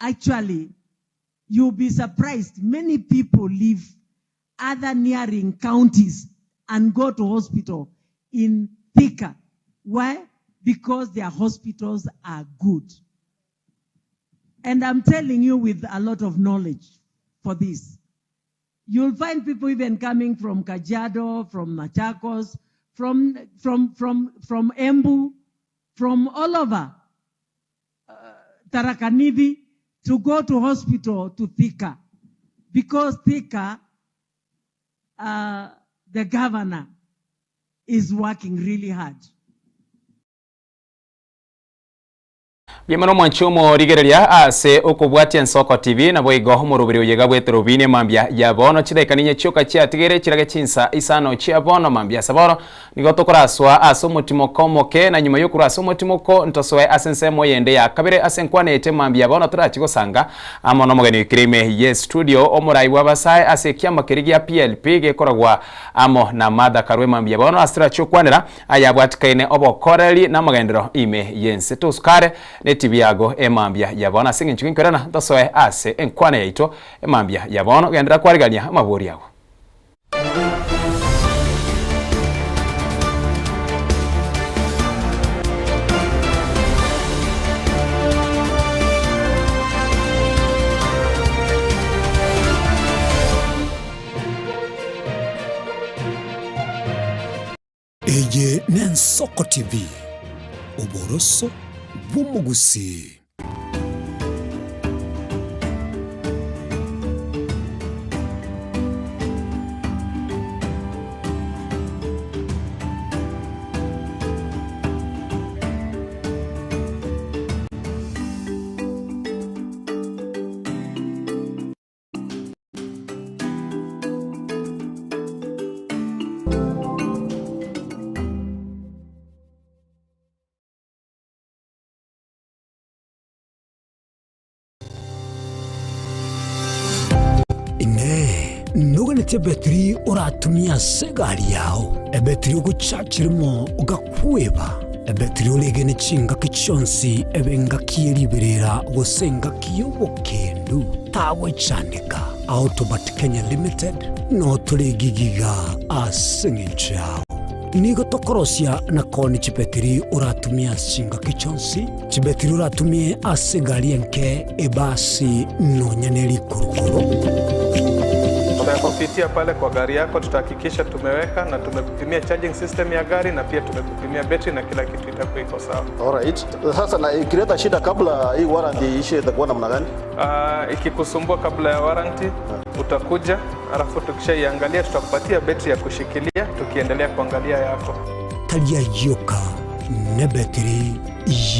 Actually, you'll be surprised. Many people leave other neighboring counties and go to hospital in Thika. Why? Because their hospitals are good. And I'm telling you with a lot of knowledge for this. You'll find people even coming from Kajiado, from Machakos, from Embu, from all over Tharaka Nithi, to go to hospital to Thika, because Thika, the governor is working really hard. Biemano mwanchumo rigereria ase okubwatia Nsoko TV na boigo murubiri uyega bwetero bine mambia ya bono chidekaniye chuka chia tigere chirage chinsa isano chia bono mambia saboro nigoto kuraswa aso mutimo komoke na nyuma yo kuraswa mutimo ko ntoswe asense moyende ya kabire asenkwane ete mambia bono turachiko sanga amono mogeni krime ye studio omurai wabasai ase kiama kirigia PLP gekoragwa amo na mada karwe mambia bono astra chukwanera ayabwatikaine obokoreli na magendero ime yense tuskare tibiago emambia yabona singinchu nkorana tosoe ase enkwane yaito emambia yabono gendera kwarigania amaburi yago Eye Nsoko TV Oboroso Bumugusi. nuganite betri uratumia segari yao ebetri uguchachirimo ugakweba ebetri ulegene chinga kichonsi ebenga kieliberera gusenga kiyobokendu tawe chanika Autobat Kenya Limited no tuligigiga asinginchao nigo tokorosia na koni chibetri uratumia chinga kichonsi chibetri uratumie asegari enke ebasi no nyaneli kurukuru. Kupitia pale kwa gari yako tutahakikisha tumeweka na tumekupimia charging system ya gari na pia tumekupimia battery na kila kitu itakuwa iko sawa. Alright. Sasa na ikileta shida kabla hii warranty ishe itakuwa namna gani? Ikikusumbua kabla ya warranty utakuja, alafu tukishaiangalia tutakupatia battery ya kushikilia tukiendelea kuangalia yako. Talia yoka na battery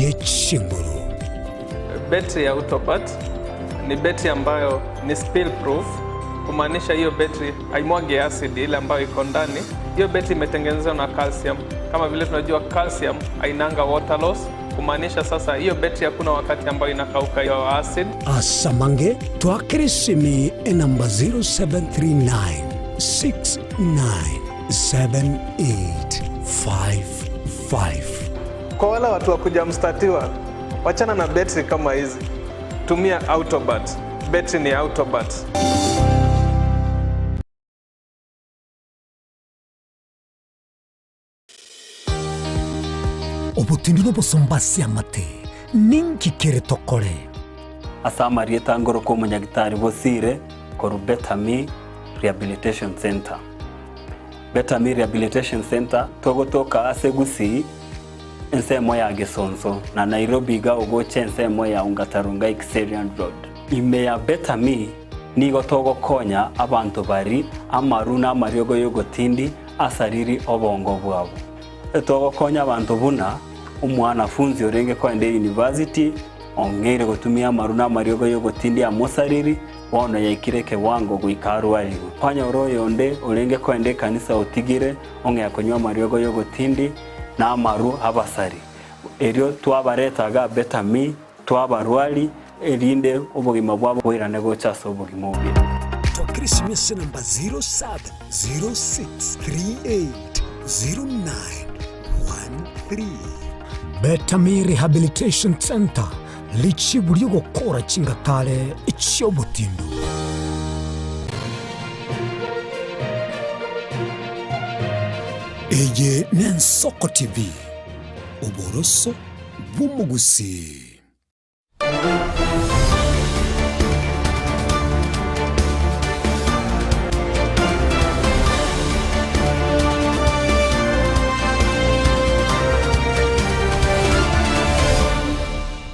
yechinguru. Battery ya Autobat ni battery ambayo ni spill proof. Kumaanisha hiyo battery haimwagi acid ile ambayo iko ndani. Hiyo battery imetengenezwa na calcium. Kama vile tunajua calcium hainanga water loss. Kumaanisha sasa hiyo battery hakuna wakati ambayo inakauka hiyo acid. Asamange twakirisimi namba 0739697855. Kwa wale watu wa kujamstatiwa, wachana na battery kama hizi. Tumia Autobat. Battery ni Autobat. Obutindiro bosombasi amate ninki kere tokore asamari etangoro ko munyagitari bosire koru Betami Rehabilitation Center. Betami Rehabilitation Center togotoka asegusi ensemo ya Gesonso na Nairobi ga ogoche ensemo ya Ungatarunga Xerian Road. Ime ya Betami nigo togo konya abantu bari amaruna amariogo yogotindi asariri obongo bwabo. Etogo konya abantu buna umwanafunzi orenge kwende university ongere gutumia maruna mariogo yogotindi amosariri wono yaikireke wango guikaru aligo kwanya oroyo onde orenge kwende kanisa otigire onge yakonywa mariogo yogotindi na amaru abasari erio twabaretaga Betami twabarwali erinde obugima bwabo bwirane gochaso obugima obi Christmas namba 0706380913 Betami Rehabilitation Center lichi buryo gukora kingatare icyo butindu. Eye Nensoko TV uboroso bw'umugusi.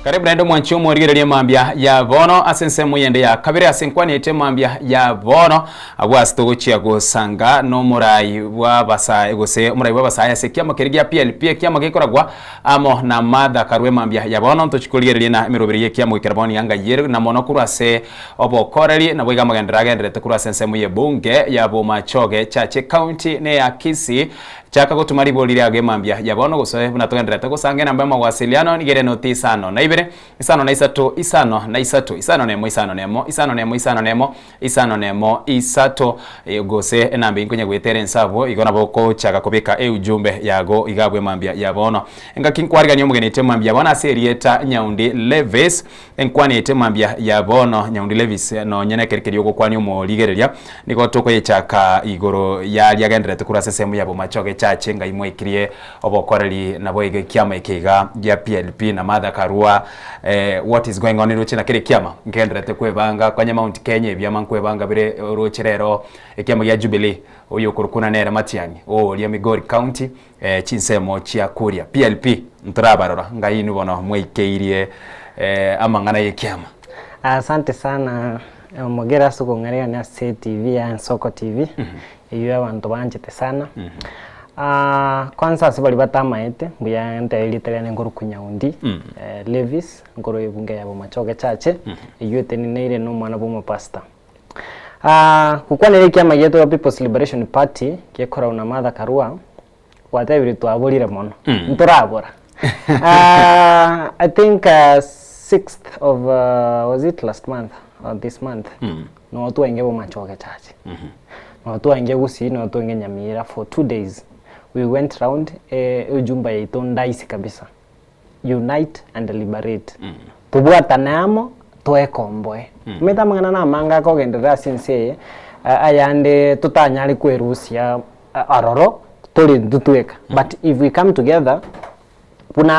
Karibu naendo mwanchi omorigereria mambia ya bono asense muyende ya kabere asenkwani ete mambia ya bono abwasto gochia gosanga no murai wa basa gose murai wa basa yasekia makerigia PLP kiama gekoragwa amo na madha karwe mambia ya bono ntochikoligereria na emiroberi kiama ikaraboni yanga yere na mono kurase obokoreri na bwiga magendraga ndrete kurase sense muye bunge ya Bomachoge Chache County ne ya Kisii chaka gutumari bolire age mambia ya bono gosoe bunatugendrete gusange namba mawasiliano nigere noti isano na ibere isano na isatu isano na isatu isano nemo isano nemo isano nemo isano nemo isano nemo isato gose enambe inkonya gwetere nsabo igona boko chaka kubika ujumbe yago igabwe mambia ya bono enga kinkwariga nyo mugeni te mambia bona serieta Nyaundi Levis enkwani ete mambia ya bono Nyaundi Levis no nyene kerikeri yogo kwani mo ligereria niko toko yechaka igoro ya lyagendrete kurase semu ya Bomachoge Chache nga imwekirie obokoreri nabo ige kiama ikiga ya PLP na madha karua what is going on iruchi na kire kiama ngendrete kwebanga kwanya Mount Kenya byama kwebanga bire ruchirero kiama ya Jubilee uyo kurukuna nera matiani ya Migori County chinsemo chia Kuria PLP nturabarora nga yinu bono mwikeirie amangana yekiama. Asante sana mogera suko ngaria na CTV ya Nsoko TV iyo abantu banjete sana. Kwanza sibali batamaete buya ntailiterane nguru kunyaundi Levis nguru ibunge ya Bomachoge Chache iyo teninire no mwana bomo pastor. Kukwana ile kiama yetu ya People's Liberation Party kekora una madha karua whatever twabulire mono nturabora. I think 6th of was it last month this month no twenge bo machoke chache no twenge gusi no twenge Nyamira for 2 days we went round ujumba yetu ndaisi kabisa unite and liberate tubwatanamo twekomboe metamangana na manga ko gendera sinse ayande tutanyali kwerusia aroro tuli dutweka but if we come together puna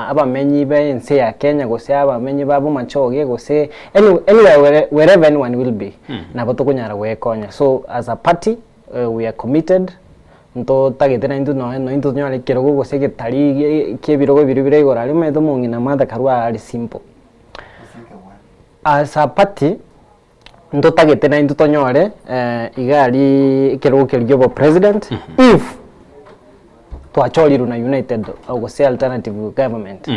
aba menyi be nse ya Kenya gose aba menyi babo machoge gose anywhere wherever anyone will be na botokunyara wekonya so as a party we are committed nto tagete na intu no intu nyale kerogo gose getari kebirogo biribire igora ari meto mungina mata karwa ari simple as a party nto tagete na intu tonyore igari kerogo keryo president if tuacholiru na united au say alternative government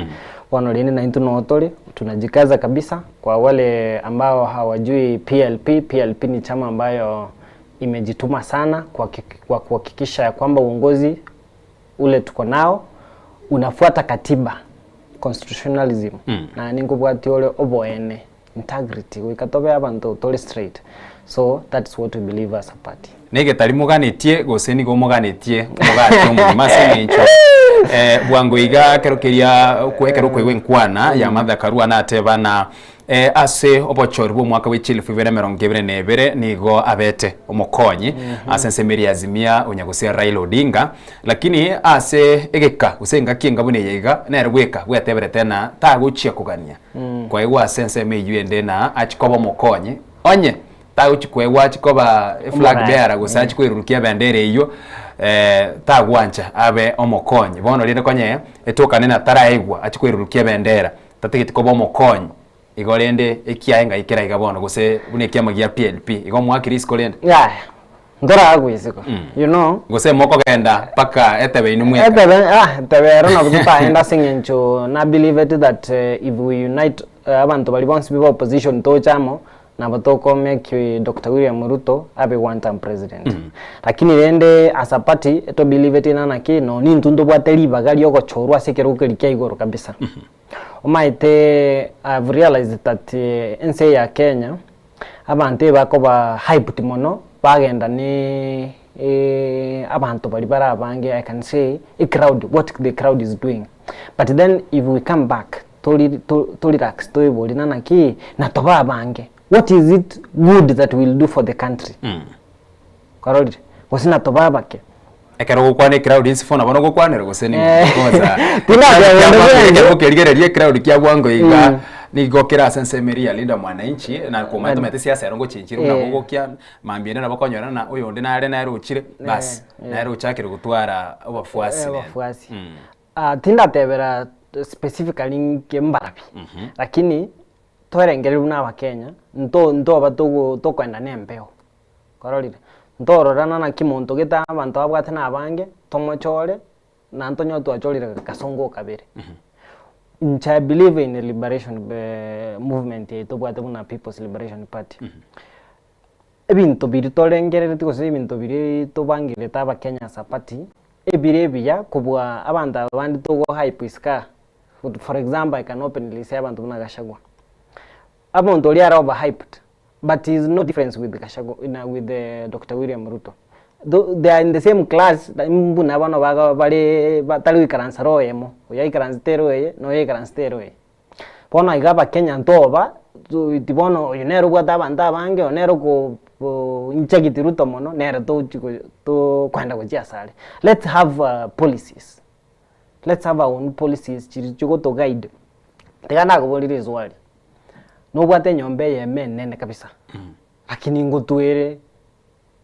wanolini na intu notole tunajikaza kabisa kwa wale ambao hawajui PLP ni chama ambayo imejituma sana kwa kuhakikisha ya kwamba uongozi ule tuko nao unafuata katiba constitutionalism na ningubwati ole oboene integrity wikatobe abantu tole straight so that's what we believe as a party nege tari muganitie gose ni go muganitie mugati mu masene incho bwango iga kerokeria kwekero kwewe nkwana ya mathakarua na atebana ase obochori bo mwaka w'echilifu 2022 nigo abete omokonyi asensemeri azimia onyagosia Raila Odinga lakini ase egeka usenga kinga bune yega na erweka bwatebere tena taguchia kugania kwa iwa senseme yuende na achikoba mokonyi onye taguchikwewa achikoba flag bearer gusachi kwirurukia bendere iyo tagwancha abe omokonyi bono rinde konye etokane na taraigwa achikwirurukia bendera tatigiti koba omokonyi igorende ekiaenga ikera igabono gose bune kiama gia PLP igo mwakiri skolende ndora agwisiko you know gose moko genda paka etebe inu mweka tebe rona kutaenda singencho na believe it that if we unite abantu bali bonse biba opposition to chamo na batoko make Dr. William Ruto abe one term president lakini rende as a party to believe it nana ki no ni ntundo bwateli bagali yoko chorwa sekero kelikia igoro kabisa omaite I've realized that NC ya Kenya abantu bakoba hype mono bagenda ni abantu bali barabange I can say a crowd what the crowd is doing but then if we come back to relax to iboli nana ki na toba bange what is it good that will do for the country karoli wasina toba bake ekero gukwane crowd insifona bono gukwanera guseni koza tinabya ukerigererie crowd kya bwango iga nigokera sensemeria linda mwananchi na kumato mete siasa yarongo chinchiro na gukya mambiene na bakonyora na uyo ndi nare na ruchire bas na ruchakire gutwara obafuasi tinda tebera specifically ngembarabi lakini twerengere na abakenya nto abatugo tokwenda nembeo karolire ntororana na kimuntu gita abantu abwate na abange tomochore na ntonyo twachorire kasongo kabere I believe in the liberation movement to bwate buna People's Liberation Party ebintu biri torengerere tikose ebintu biri tobangire taba Kenya sa party ebire biya kubwa abantu abandi togo hype iska for example I can openly say abantu buna Gachagua abantu oli are overhyped but is no difference with Gachagua with Dr. William Ruto they are in the same class mbuna bano baga bale batali ikaransa emo oya ikaranstero ye no ye ikaranstero ye bono igaba Kenya ntoba tibono yonero bwata abantu abange onero ko inchagiti Ruto mono nere to kwenda kujia sale let's have policies let's have our own policies chiricho to guide tegana ko bolire zwali no bwate nyombe ye menene kabisa lakini ngotwere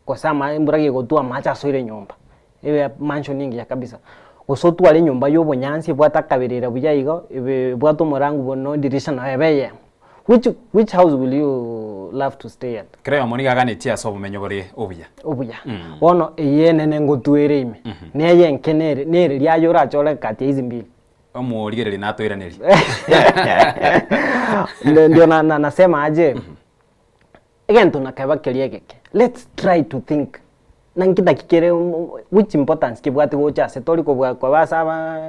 kwa sama imburage gotua macha soire nyomba ebe mansion nyingi ya kabisa gosotu ale nyomba yo bonyansi bwata kabirira buyayigo ebe bwato morangu bono dirisha na ebeye which house will you love to stay at creo moniga ganetia so bumenyo bori obuya wono eyenene ngotwere ime neye nkenere nere lyayo rachole kati hizi mbili omurigereri natwiraneri ndio nasema aje again tunakaba keliegeke let's try to think nangida kikere which importance kibwati gocha setori ko kwa basaba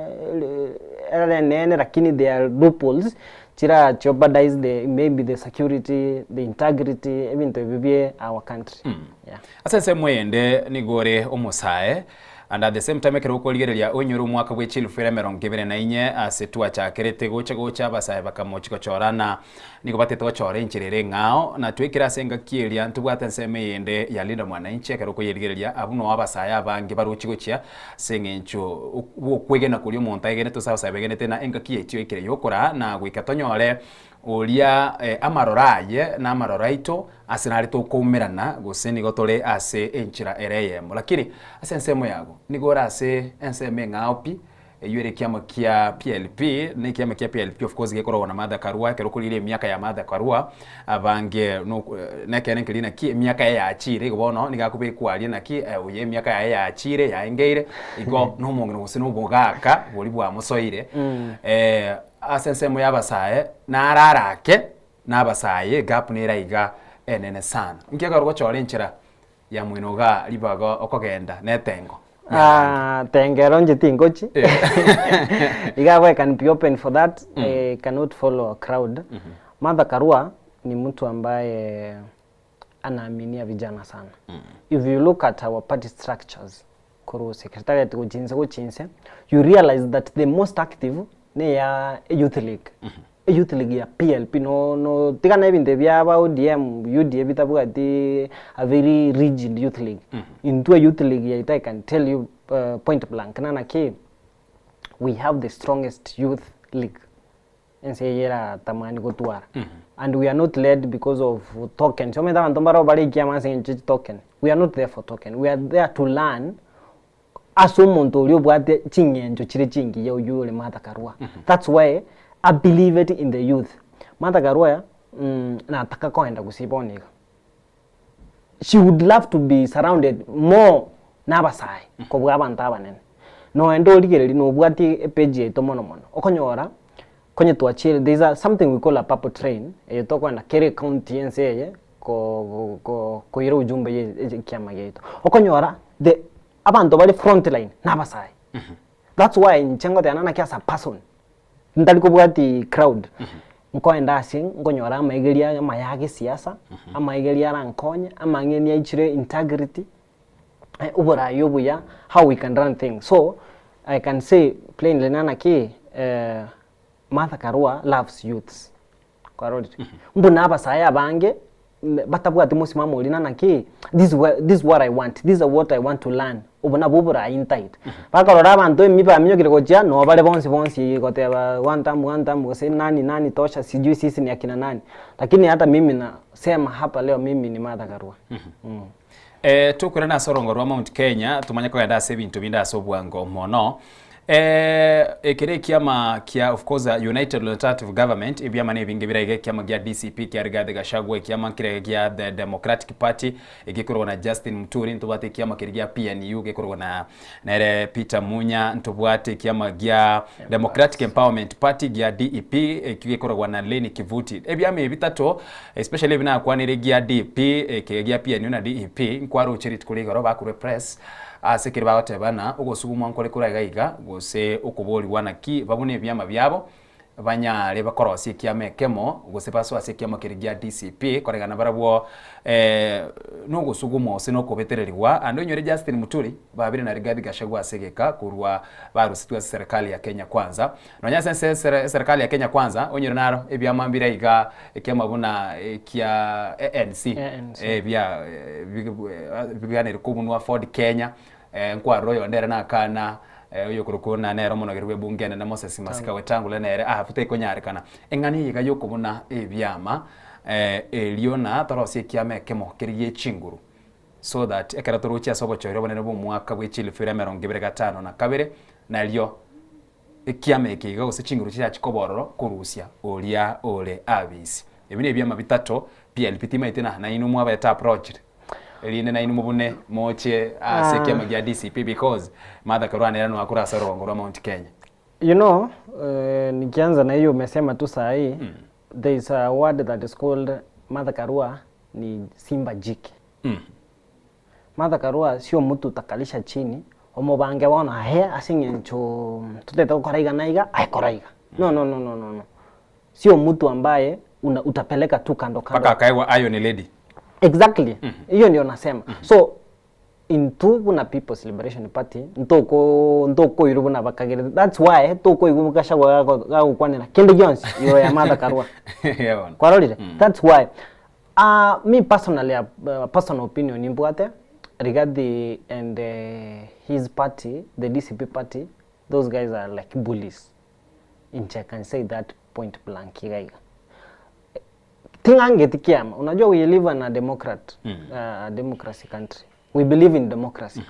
nene lakini there are loopholes chira jeopardize maybe the security, the integrity, even to be our country. Yeah. Asa mwende ni gore omusae and at the same time ekero koligereria onyoro mwaka bwe chilufere 2024 asetua chakerete gocha basae bakamochiko chorana niko batete chore inchirere ngao na twikira senga kielia ntubwate nseme yende ya linda mwananchi ekero koyerigereria abuno abasae abange baruchigochia sengencho kwegena kuri omonta egene to sawa begene tena enga kietio ikire yokora na gwikatonyore ulia amaroraye na amaroraito asenari to kumirana guseni gotore ase enchira ereyemo lakini ase nsemo yago nigora ase enseme ngaopi yure kiama kia PLP ne kiama kia PLP of course gekoro na Martha Karua kero kulire miaka ya Martha Karua abange no nekene kelina ki miaka ya achire gobono nigakube kwalie na ki uye miaka ya achire ya engeire igo no mongno guseno bogaka boli bwa musoire asensemo yabasaye nararake nabasaye gap niraiga enene sana nkiga rugo chore nchira ya mwinoga libago okogenda netengo tengero njitingochi igawe can be open for that. Cannot follow a crowd. Martha Karua ni mtu ambaye anaaminia vijana sana. If you look at our party structures kuru secretariat kuchinse you realize that the most active ne ya youth league. Youth league ya PLP no tigana ebinde byaba ODM UDA bitabuga di a very rigid youth league. Into a youth league ya I can tell you point blank nana ke we have the strongest youth league enseyera tamani gotuara and we are not led because of token so meda bantombara bari kiama senje token. We are not there for token, we are there to learn asumonto lyo bwate chingenjo chire chingi ya uyule Martha Karua. That's why I believe it in the youth. Martha Karua na ataka kwenda kusiboniga. She would love to be surrounded more nabasai ko bwabanta abanene. No endo ligereri no bwati page eto mono. Okonyora konye tuachire there is something we call a purple train. Eto kwenda Kere County enseye ko ira ujumbe ye kiama yeto. Okonyora the abantu bali front line nabasai. That's why nchengo te anana kiasa person. Ndali kubwati crowd nkoenda asing ngonyora amaigeria mayage siasa amaigeria rankonya amangeni ichire integrity ubora yobuya how we can run things. So I can say plainly nana ki Martha Karua loves youths kwarodi mbuna abasaya bange batabwati musimamo uli nana ki this is what I want, this is what I want to learn ubona bubura insight bakarora abantu emipa aminyogire koja no bale bonsi goteba one time gose nani tosha sijui sisi ni akina nani lakini hata mimi na sema hapa leo mimi ni Martha Karua. Tukure na sorongorwa Mount Kenya tumanya ko yada sebintu binda sobwango mono ekere kiama kia of course United Alternative Government ibyama ne binge birage kiama gya DCP kia Rigathi Gachagua kiama kire gya the Democratic Party igikorwa na Justin Muturi ntubate kiama kire gya PNU gikorwa na nere Peter Munya ntubate kiama gya Democratic Empowerment Party gya DEP igikorwa na Leni Kivuti ebyama bitatu especially bina kwa nere gya DP kire gya PNU na DEP nkwaro chirit kuligoro bakure press asekere bagotebana ugosugumwa nkore kuragaiga gose ukubori wanaki babune byama byabo banyare bakorosie kiame kemo gose paso asekiama kirigia DCP koregana barabwo no gusugumwa sino kubetereriwa ando nyore Justin Muturi babire na Rigathi Gachagua asegeka kurwa barusitwa serikali ya Kenya Kwanza nonya sense serikali ya Kenya Kwanza onyore naro ebyama mbiraiga ekiama buna kia ANC bya bigane rikumunwa Ford Kenya nkwa royo ndera na kana uyo kurukuna nero muno gerwe bungene na Moses Masika wetangule nere afute konyarekana engani yiga yokubuna ebyama eliona torosie kiame kemo kiriye chinguru so that ekaraturuchi asobo choro bonene bo mwaka bwechile fira 2025 na kabere na lyo kiame kiga ose chinguru cha chikobororo kurusia olia ole abisi ebine ebyama bitato PLP timaitena na inu mwaba eta project eline na inu mubune moche asekia magia DCP because Martha Karua neno akura sarongo rwa Mount Kenya. You know, nikianza na hiyo umesema tu saa hii there is a word that is called Martha Karua ni simba jike. Martha Karua sio mtu utakalisha chini omubange wona he asingencho tuteta koraiga naiga koraiga. No. Sio mtu ambaye utapeleka tu kando kando. Paka akaiwa Iron Lady. Exactly. Hiyo ndio nasema. So into na People's Liberation Party ntoko irubu na bakagere. That's why toko igumukasha ga kwanira Kende Jones yo ya Martha Karua. Yeah. Kwa rolire. That's why me personally personal opinion imbwate regarding and his party, the DCP party, those guys are like bullies. I can say that point blank gaiga. Tingange tikiama. Unajua we live in a democracy country. We believe in democracy.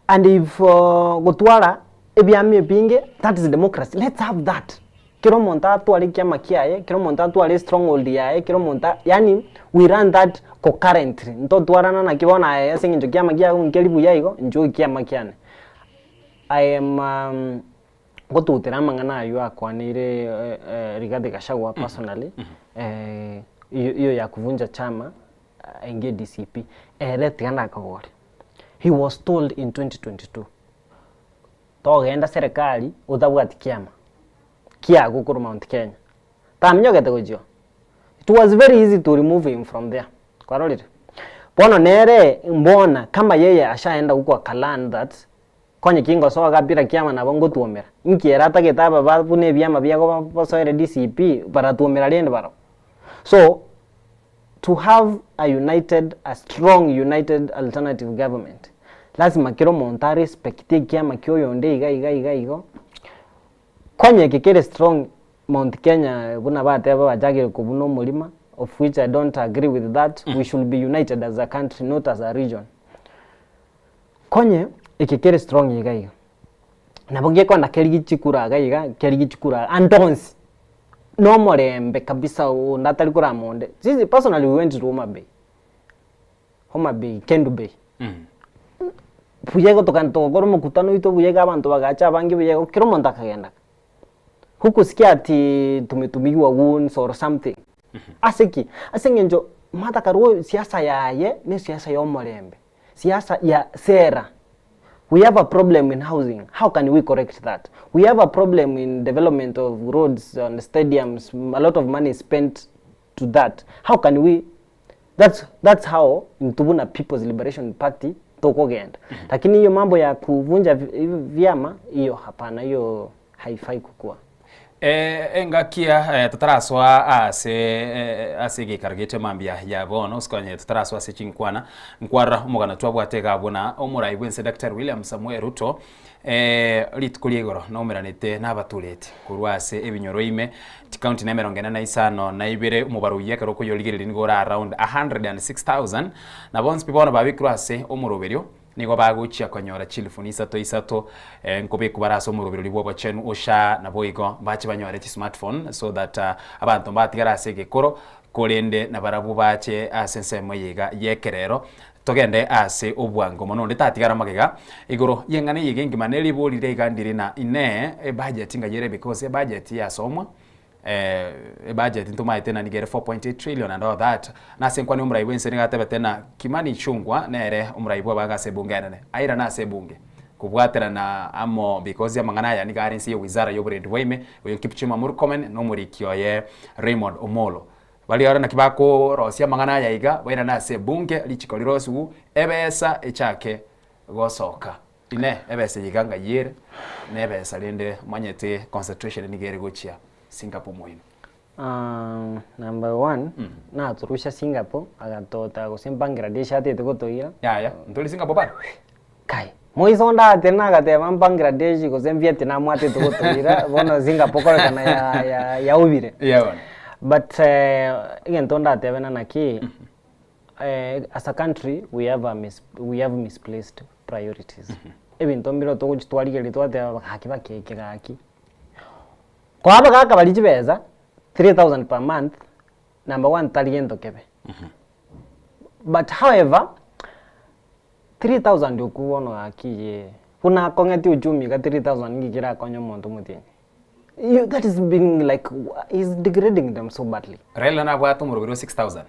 And if gotwara ebyami epinge, that is democracy. Let's have that. Kiro monta twali kiama kiaye, kiro monta twali stronghold yae, kiro monta yani we run that concurrently. Nto twarana na kibona ya singinjo kiama kiaye ngelibu yaigo njo kiama kiane. I am gotutera mangana ayo akwanire Rigathi Gachagua personally. Iyo ya kuvunja chama enge DCP tigana kagore. He was told in 2022 togenda serikali uthabwati kiama kia gukuru Mount Kenya tamnyogete gujio. It was very easy to remove him from there. Kwa rolire bono nere mbona kama yeye ashaenda huko akaland that konye kingo so agapira kiama na bongo tuomera inkiera taketaba babune byama byago basoere DCP para tuomera liende baro. So to have a strong united alternative government lazima kiro monta respecte kiama kyo yonde iga konye kikere strong Mount Kenya buna bate bajagire kubuno mulima, of which I don't agree with that. We should be united as a country, not as a region. Konye ikikere strong iga nabonge kwa nakerigi chikura kerigi chikura andons no morembe kabisa ndatari kura monde. Sisi personally we went to Homa Bay, Kendu Bay. Buyego tokoro mukutano ito buyega abantu bagacha abangi buyego kiro monta kagenda. Hukusikia ati tumetumiwa wounds or something. Asengenjo Martha Karua siasa yaye ni siasa ya omorembe. Siasa ya sera. We have a problem in housing. How can we correct that? We have a problem in development of roads and stadiums. A lot of money is spent to that. How can we? That's how in Tubuna People's Liberation Party toko genda. Lakini hiyo mambo ya kuvunja vyama hiyo hapana, hiyo haifai kukua. Engakia tutaraswa ase gikargete mambia ya bono skonye tutaraswa ase chinkwana nkwara umugana twabwatega bona omurai bwense Dr. William Samuel Ruto litkuliegoro no meranete nabaturete kurwase ebinyoro ime county na merongena na isano na ibere umubaru yekero ko yoligirira ngora around 106,000 na bonse bibona babikrwase omuroberio nigo baguchia konyora chilifuni isato nkobe kubaraso mu rubiro libwo chenu osha na boigo bachi banyore ti smartphone so that abantu batigara segekoro kolende na barabu bache asense moyiga yekerero togende ase obwango mono ndetatigara magega igoro yengane yigengi maneli bolire igandire na ine budget ngayere because budget ya somwa budget ntuma itena nigere 4.8 trillion and all that na senkwa ni umrai wense ngatebe tena Kimani Chungwa nere umrai bwa baga sebungane aira na sebunge kubwatera na amo because ya mangana ya nigari nsi wizara y'oburende weme uyo Kipchumba Murkomen no murikyo ye Raymond Omolo bali ara na kibako rosia mangana ya iga wena na sebunge lichikolirosu ebesa echake gosoka ine ebesa yiganga yere nebesa lende manyete concentration nigere gochia Singapore moino. Number one, na turusha Singapore agatota gusim Bangladesh ate tugotoira. Ya, ntoli Singapore ba. Kai. Moizonda ate na gateva Bangladesh gusem Vietnam ate tugotoira, bono Singapore kana ya ubire. Yeah. But again tonda ate bena naki as a country we have misplaced priorities. Even tombiro to gutwaligere twate hakiba kekegaki. Kwa hapa kaka balijibeza 3,000 per month, number one taliendo kebe. But however 3,000 ndio kuono akiye kuna kongeti uchumi ka 3,000 ngikira konyo muntu mutini. That is being like is degrading them so badly. Raila na bwatu murubiro 6,000.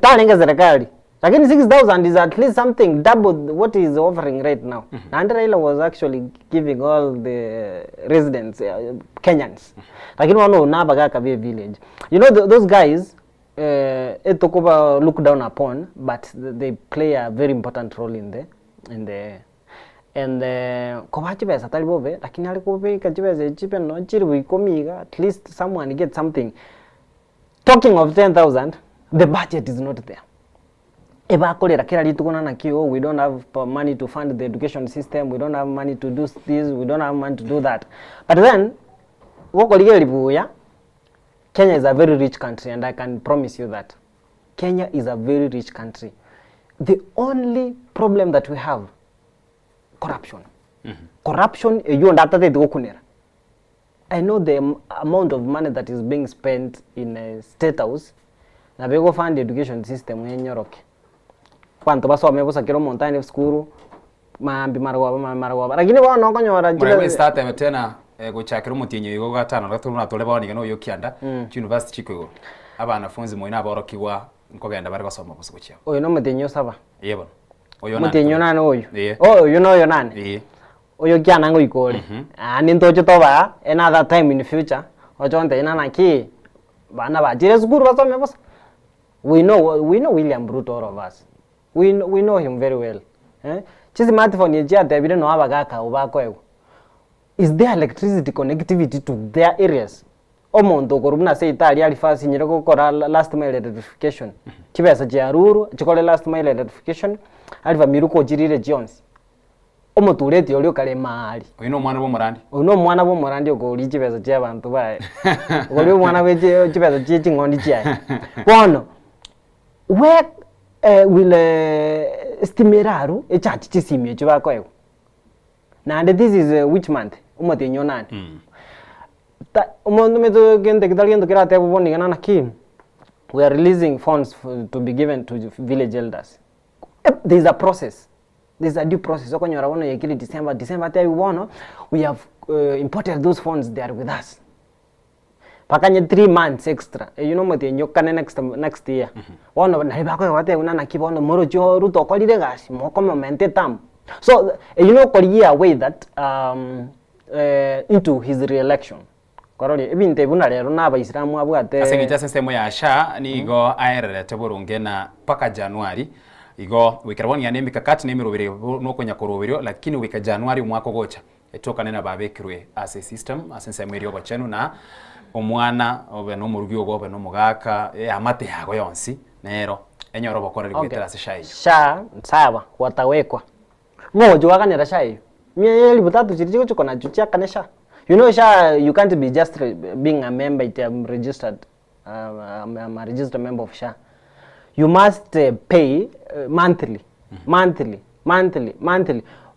Talenga serikali Lakini 6,000 is at least something double what he is offering right now. And Raila was actually giving all the residents, Kenyans. Lakini wano unabaga kabe village. You know those guys, etokuba look down upon, but they play a very important role in the kwa chibesa talibobe, lakini alikobe kachibesa chipe no chiribu ikomiga, at least someone get something. Talking of 10,000, the budget is not there. Eba kolera kila litu kuna na kio, we don't have money to fund the education system, we don't have money to do this, we don't have money to do that. But then, wako ligeli buya, Kenya is a very rich country, and I can promise you that. Kenya is a very rich country. The only problem that we have, corruption. Corruption, you ndata te kunera. I know the amount of money that is being spent in a state house, na bego fund the education system yenyoroke. Kwanto basome busa kiro montane school, maambi marwa. Lakini wana okonyora jile. Mwe start tena guchakira mutinyo igo gatano gatuna tole bawani no yokianda university chiko abanafunzi moina aborokigwa nkogenda bari basoma busa guchya. Oyo no mutinyo saba. Yebo. Oyo nani? Mutinyo nani oyo? Oh, you know yo nani? Oyo kyana ngo ikole. Ani ntocho toba another time in the future. Ojonte ina naki bana ba jire school basome busa. We know William Ruto, all of us. We know him very well. Chisi smartphone yejia David no abagaka ubako. Is there electricity connectivity to their areas? Omonto korubuna say Italy alifasi nyiroko kora last mile electrification. Chibesa jaruru chikole last mile electrification aliva miruko jirire Jones. Omotureti olio kale mali. Oyino mwana bo morandi. Oyino mwana bo morandi okoli chibesa cha bantu bae. Okoli mwana weje chibesa chichi ngondi chai. Wono where will stimeraru echachi chisimye chibako. Now this is which month? Umatinyo nani? Umondo meto gente kitaliendo kirate boni kana kim. We are releasing funds to be given to village elders. There is a process. There is a due process. Okonyora wono yekili December te wono we have imported those funds there with us. Pakanye 3 months extra. You know mate nyokane next year. Wono na ibako wate unana kibono moro jo Ruto kolire gas moko momente tam. So you know koliye away that into his re-election. Korori ebinte buna lero na abaisilamu abwate asengita system ya SHA ni igo aerere teburunge na paka January igo wikarwani ya nemika kati nemirobere no konya koroberio lakini wika January umwako gocha etoka nena babekirwe as a system asense mwerio bachenu na omwana obe no murugyo gobe no mugaka amate yago yonsi nero enyoro bokora ligwetera SHA sawa watawekwa ngojo wakanera SHA hiyo mieli butatu chirichiko chiko na chuchia kanesha. You know SHA you can't be just being a member I'm registered I'm a registered member of SHA. You must pay monthly.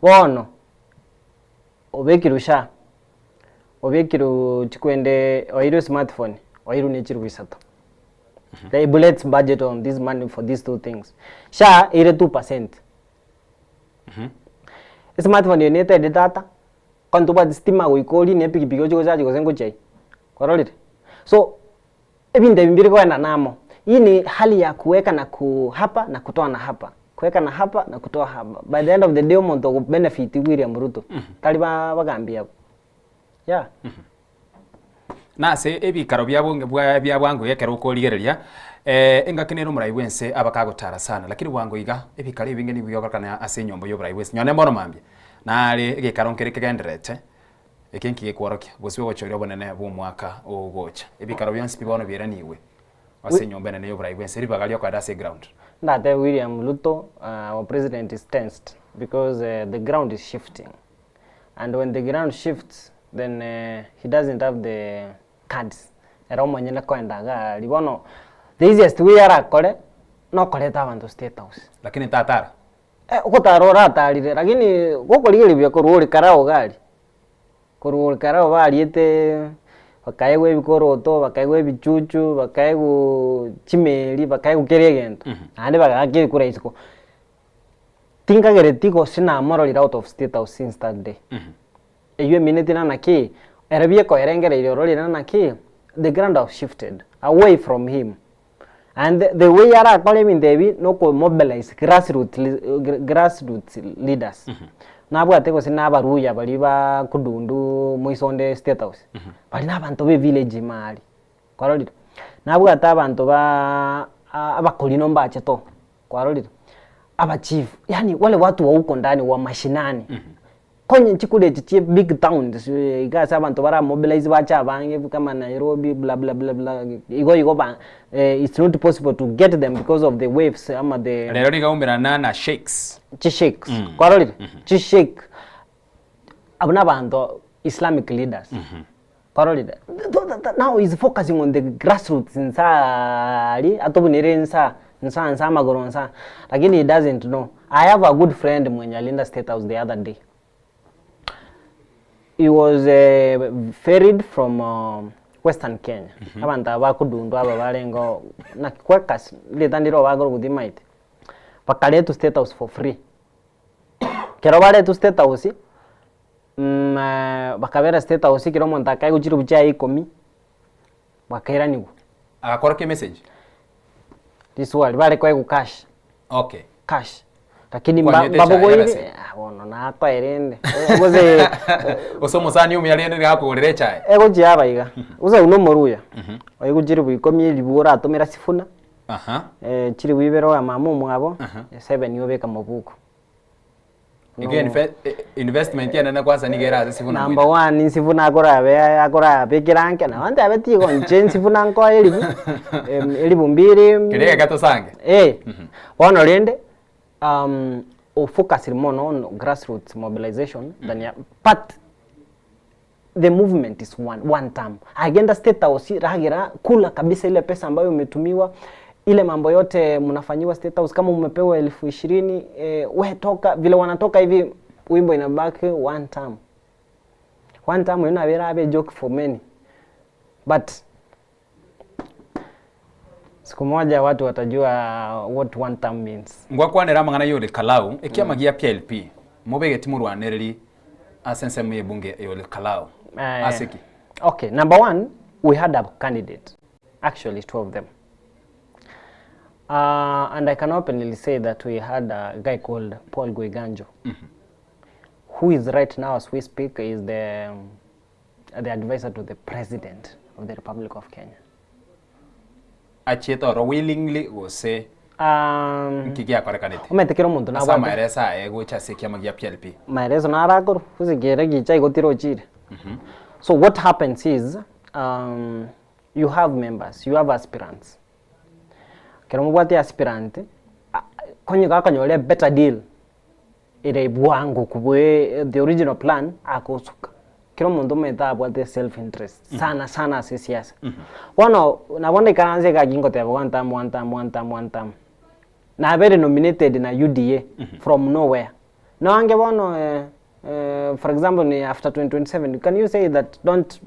Wono obekiru SHA obekiru chikwende oiru smartphone oiru nechiru bisato. They bullet budget on this money for these two things. SHA ire 2%. Smartphone yonete de data kanto ba stima goikoli ne pikipiki ocho chaji gosengo chai korolite. So ebinde bimbiri kwa na namo. Hii ni hali ya kuweka na hapa na kutoa na hapa. Kuweka na hapa na kutoa hapa. By the end of the day omonto benefit William Ruto. Taliba bagambia. Yeah. Na se ebi karobya bonge bya bwango yekero koligereria engakenero murai wense abakagotara sana lakini bwango iga ebi kare binge ni byogarkana ase nyombo yo murai wense nyone mbono mambye nari egikaronkere kegenderete ekenki gekworokia boswe gochoryo bonene bo mwaka ogocha ebi karobya nsi bibono biraniwe ase nyombo nene yo murai wense ribagalio kwa dase ground. That William Ruto our president is tensed because the ground is shifting, and when the ground shifts then he doesn't have the cards era omanyene koendaga libono the easiest way ara kore no koleta abantu state house lakini tatara ukotarora atarire lakini gokorigiribia koruri karao gali koruri karao bariete bakaegwe bikoroto bakaegwe bichuchu bakaegu chimeli bakaegu keregento ande bagakire kuraisiko tingagere tiko sina moral out of state house since that day. You minute na naki erabie ko erengere irorori na naki the ground have shifted away from him And the way yara kole min debi no ko mobilize grassroots leaders. Nabwa teko sina baruya bali ba kudundu muisonde state house. Bali nabantu be village mali. Kwarolito. Nabwa ta abantu ba abakolino mbache to. Kwarolito. Aba chief. Yani wale watu wa huko ndani wa mashinani. Konye chikule chichi big towns igasa abantu bara mobilize bacha bange kama Nairobi blah blah blah blah igo ba it's not possible to get them because of the waves ama the lero ligaumira na sheikhs kwarolire sheikh abuna bantu Islamic leaders kwarolire now is focusing on the grassroots insali atobunire nsa magoronsa lakini he doesn't know. I have a good friend mwenye alinda State House the other day. He was ferried from Western Kenya. Abantu abakudundu aba barengo na kwekas litandiro bagoro kudimaite. Bakale to State House for free. Kero bale to State House bakabera State House kiro monta kai guchiru bucha ikomi. Bakaira nigo. Akora ke message. This word bale kwa ku cash. Okay. Cash. Lakini babogo hivi bono na kwa erende uze osomo sani umi yalende ngako gorere chai ego jaba iga uze uno moruya oyigo jiri buikomye libura atomera sifuna chiri wibero amamu mwabo 7 yobeka mabuko again investment yana na kwanza nigera sifuna number 1 sifuna akora bekiranke na wanda abeti go nchen sifuna nko elibu mbiri kirega gato sange wono rende or focus more on grassroots mobilization than but the movement is one time. Agenda State House ragira kula kabisa ile pesa ambayo umetumiwa ile mambo yote mnafanyiwa State House kama umepewa 20,000 wewe toka vile wanatoka hivi wimbo inabaki one time inawera abe joke for many but siku moja watu watajua what one time means. Ngwakwanera mangana yole Kalau ekiamagia PLP mubege timurwanereri asense mwebunge yole Kalau aseki. Okay, number 1 we had a candidate, actually 2 of them, and I can openly say that we had a guy called Paul Goiganjo, who is right now as we speak is the advisor to the President of the Republic of Kenya. Achieto ro willingly go say nkigia korekanete umetekero muntu na bwa maeresa ego cha sekia magia PLP maelezo na arakoro kuzigere gicha igotiro chire. So what happens is you have members, you have aspirants. Kero mubwate aspirant konye kakanyole better deal ile bwangu kubwe the original plan akosuka kero muntu meta abwate self interest sana siasa. Wano nabonde karanze ka gingo tebo one time na very nominated na UDA from nowhere. No ange bono for example after 2027 can you say that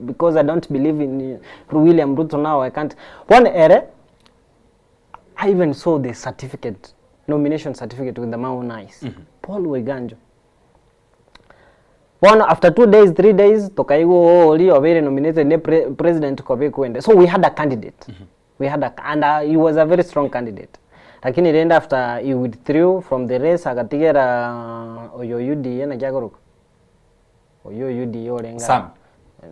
because I don't believe in William Ruto now I can't. One ere I even saw the certificate, nomination certificate with the Mau Nice. Paul Weganjo. One after 2 days, 3 days, Tokaigo Oli Overe nominated the President Kobe Kwende. So we had a candidate. We had and he was a very strong candidate. Lakini then after he withdrew from the race, akatigera Oyo UDA na Jagoruk. Oyo UDA olenga.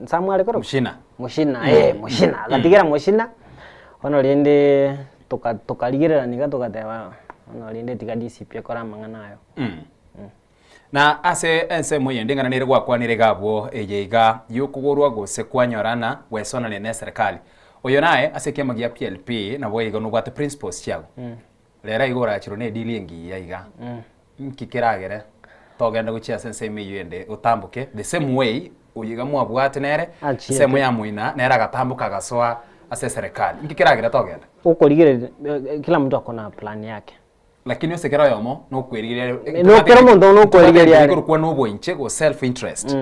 Sam wale koro. Mushina. Mushina. Akatigera Mushina. Ono liende tokaligera niga tokateba. Ono liende tika DCP akora manganayo. Na ase ense moyendingana nire gwakwanire gabwo eyeiga yukugurwa gose kwanyorana wesona ne serikali oyo naye ase kiamagia PLP na boyiga no gwate principles chiago lera igora chiro ne deal yengi yaiga nkikiragere togenda guchia sense meyende utambuke the same way uyiga mwabwate nere semo ya muina nera gatambuka gasoa ase serikali nkikiragere togenda uko ligere kila mtu akona plan yake. Lakini usekera yomo no kwirigire no kero mundo no kwirigire ko kwa no boinche go self interest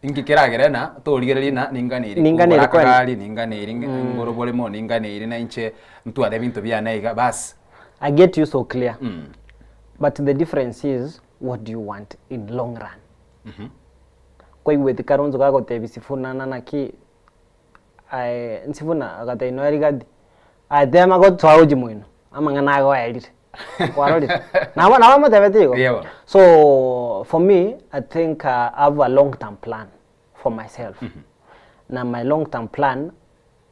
ingikiragere na to ligere na ninganiri ninganiri ngoro bole mo ninganiri na inche mtu ade bintu bya naiga bas. I get you so clear. But the difference is what do you want in long run. Kwa hiyo tikaronzo kako tebisifuna na ki nsifuna agata ino erigadi Adema go twauji mwino. Amangana go edit. Kwaroli. Na matebetigo. Yeah. So for me, I think I have a long-term plan for myself. Now my long-term plan,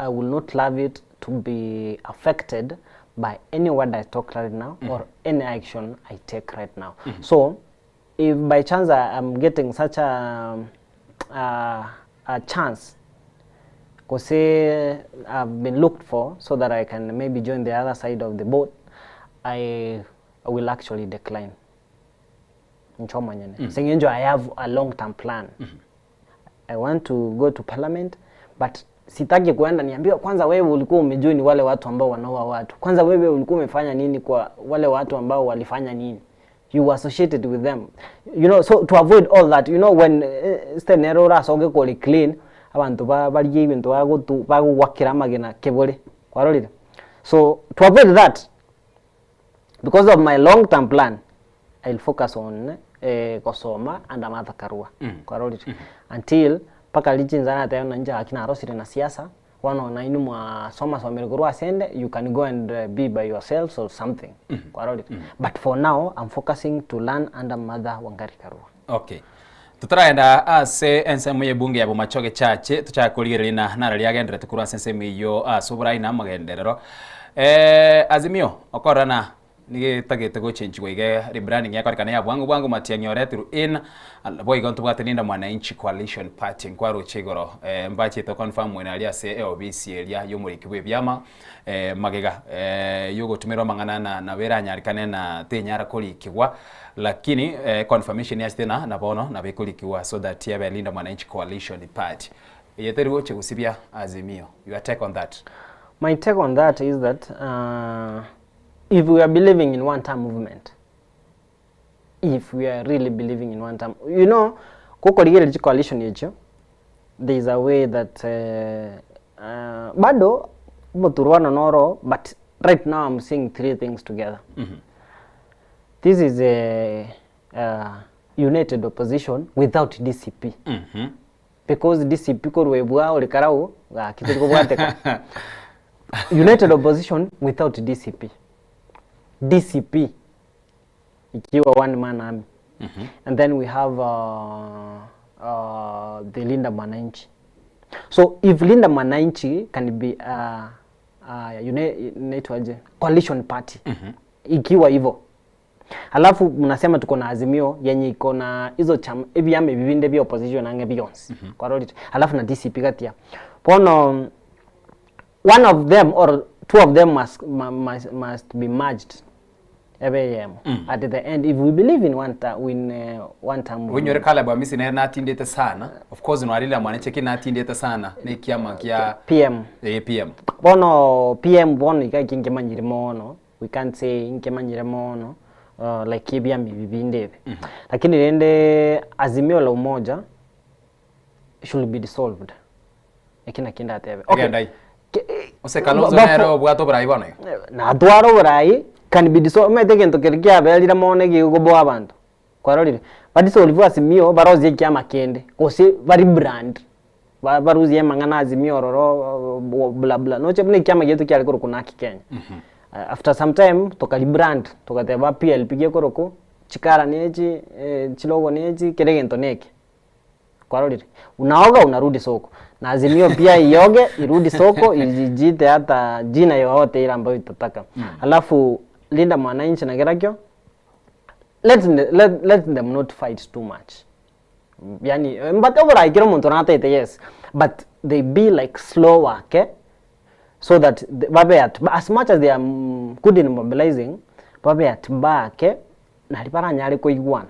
I will not love it to be affected by any word I talk right now or any action I take right now. So if by chance I'm getting such a chance, because say I've been looked for so that I can maybe join the other side of the boat, I will actually decline. Saying I have a long-term plan. I want to go to parliament, but sitaki kuenda niambiwa kwanza wewe ulikuwa umejoin wale watu ambao wanaua watu. Kwanza wewe ulikuwa umefanya nini kwa wale watu ambao walifanya nini? You were associated with them. You know, so to avoid all that, you know, when stenero rasoge ko clean, abantu bari ibintu bagwakira magena kebole. Kwarorire. So to avoid that, because of my long-term plan, I'll focus on kusoma and Martha Karua. Kwarorire. Until paka lichinzana tayo nanja akina arosire na siasa wano na inu mwa soma someruguru asende, you can go and be by yourselves or something. But for now I'm focusing to learn under Mother Wangari Karua. Okay. Tutaraenda ase ensemo ye bunge ya Bomachoge chache tuchakulire na naralyagendre tukuru ensemo iyo subrai na magenderero Azimio okorana ni tagete go change wege rebranding yako kana ya bwangu matianyore through in boy gonto bwatelinda mwananchi coalition party kwa rochegoro mbache to confirm when alia se OBC area yomuriki bwe byama magega yugo tumero mangana na wera nyarikane na tenyara kolikwa lakini confirmation ya tena na bono na bekulikiwa so that ya linda mwananchi coalition party yeteri woche usibia Azimio. Your take on that? My take on that is that if we are believing in one-time movement, if we are really believing in one-time, you know, coalition yecho, there is a way that bado moturwana noro, but right now I'm seeing three things together. This is a united opposition without DCP. Because DCP korwebwa olikarao kitiko bwateka. United opposition without DCP. DCP ikiwa one man army. And then we have the Linda Mwananchi. So if Linda Mwananchi can be coalition party ikiwa hivyo, alafu mnasema tuko na Azimio yenye iko na hizo chama vyama vivinde vya opposition na Beyonce kwa road, alafu na DCP katia pono, one of them or two of them must be merged at the end if we believe in one time. When you're kala ba misi na atindete sana, of course no alila mwananchi kina atindete sana ni kiama kia PM bono PM bono ikakinge manyire mono, we can't say inge manyire mono like kibia mibibinde lakini rende Azimio la umoja should be dissolved ekina kinda atebe. Okay, ose Kalonzo nero bwato brai bana na dwaro brai can be dissolved. Me take into kirkia belira mone gigobo abantu kwarorire badissolve Azimio barozie kiama kende kose bari brand baruzie mangana Azimio roro bla bla no chepne kiama getu kyali koro kunaki Kenya. After some time tokali brand tokateba PLP ge koroko chikara neji chilogo neji keregento neke kwarorire unaoga unarudi soko na Azimio pia ioge irudi soko ijijite hata jina yote ile ambayo itataka. Alafu Linda Mwananchi na gerakyo let them not fight too much. Yani but overall kiro muntu na tete yes, but they be like slower, okay, so that as much as they are good in mobilizing babe at back na ripara nyari ko igwana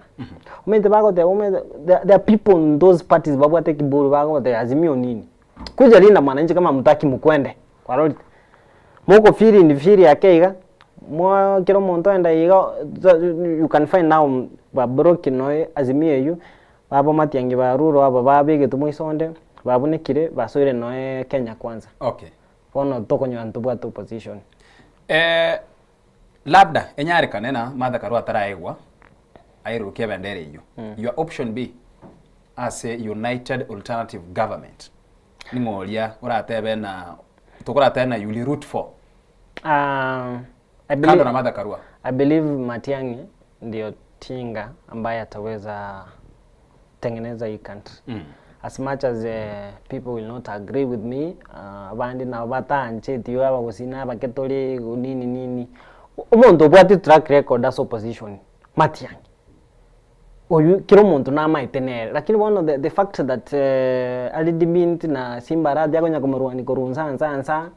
umete bago there are people in those parties babu ateki buru bago the Azimio nini kuja Linda Mwananchi kama mtaki mukwende kwa road moko firi ni firi akeiga mwa kiro muntu enda iga you can find now babroki no Azimio yu babo matiangi baruro aba babege tumuisonde babunekire basoire no Kenya kwanza. Okay. Ono tokonyo antubwa to position. Labda enyare kanena Martha Karua taraegwa airukia bendere hiyo. Your option B as a united alternative government. Ningolia uratebe na tukura tena you root for Kando na Martha Karua. I believe Matiang'i ndio tinga ambaye ataweza tengeneza hii country. As much as people will not agree with me, abandi na batanje tiyo abagusina baketoli nini. Umuntu bwati track record as opposition. Matiang'i. Oyu kiro muntu na maitenere. Lakini one of the fact that alidibint na Simba Arati yakonya kumurwani korunza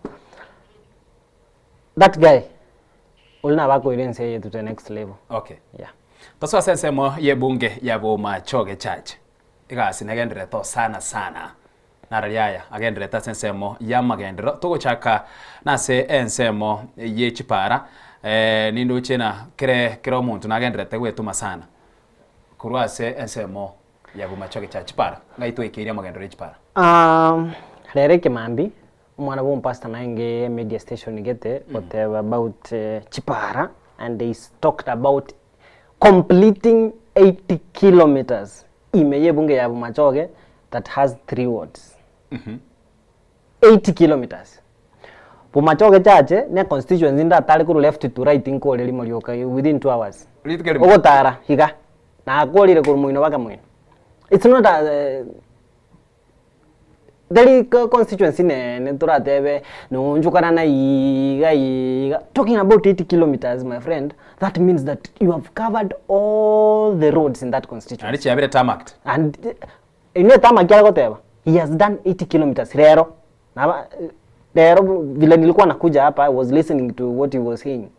that guy ulina bako irense yetu to the next level. Okay. Yeah. Taswa sensemo ye bunge ya Bomachoge Church. Igasi nagendere to sana. Narayaya agendere ta sensemo ya magendero tugochaka nase ensemo ye Chipara nindo chena kero muntu nagendere te gwetuma sana. Kurwase ensemo ya Bomachoge Church Chipara ngaitwe ikiria magendero Chipara. Rere Kimambi mwana bo pastor nange media station gete whatever about Chipara, and they talked about completing 80 kilometers imeye bunge ya Bomachoge that has 3 wards. 80 kilometers. Bomachoge chache ne constituency nda tali kuru left to right inko leli molioka within 2 hours. Ogo tara higa na akolire kuru muino baka muino. It's not a Deli constituency ne turatebe no njukana na iga talking about 80 kilometers, my friend. That means that you have covered all the roads in that constituency. And it's a very tarmacked. And you know tarmac whatever. He has done 80 kilometers. Rero vile nilikuwa nakuja hapa, I was listening to what he was saying.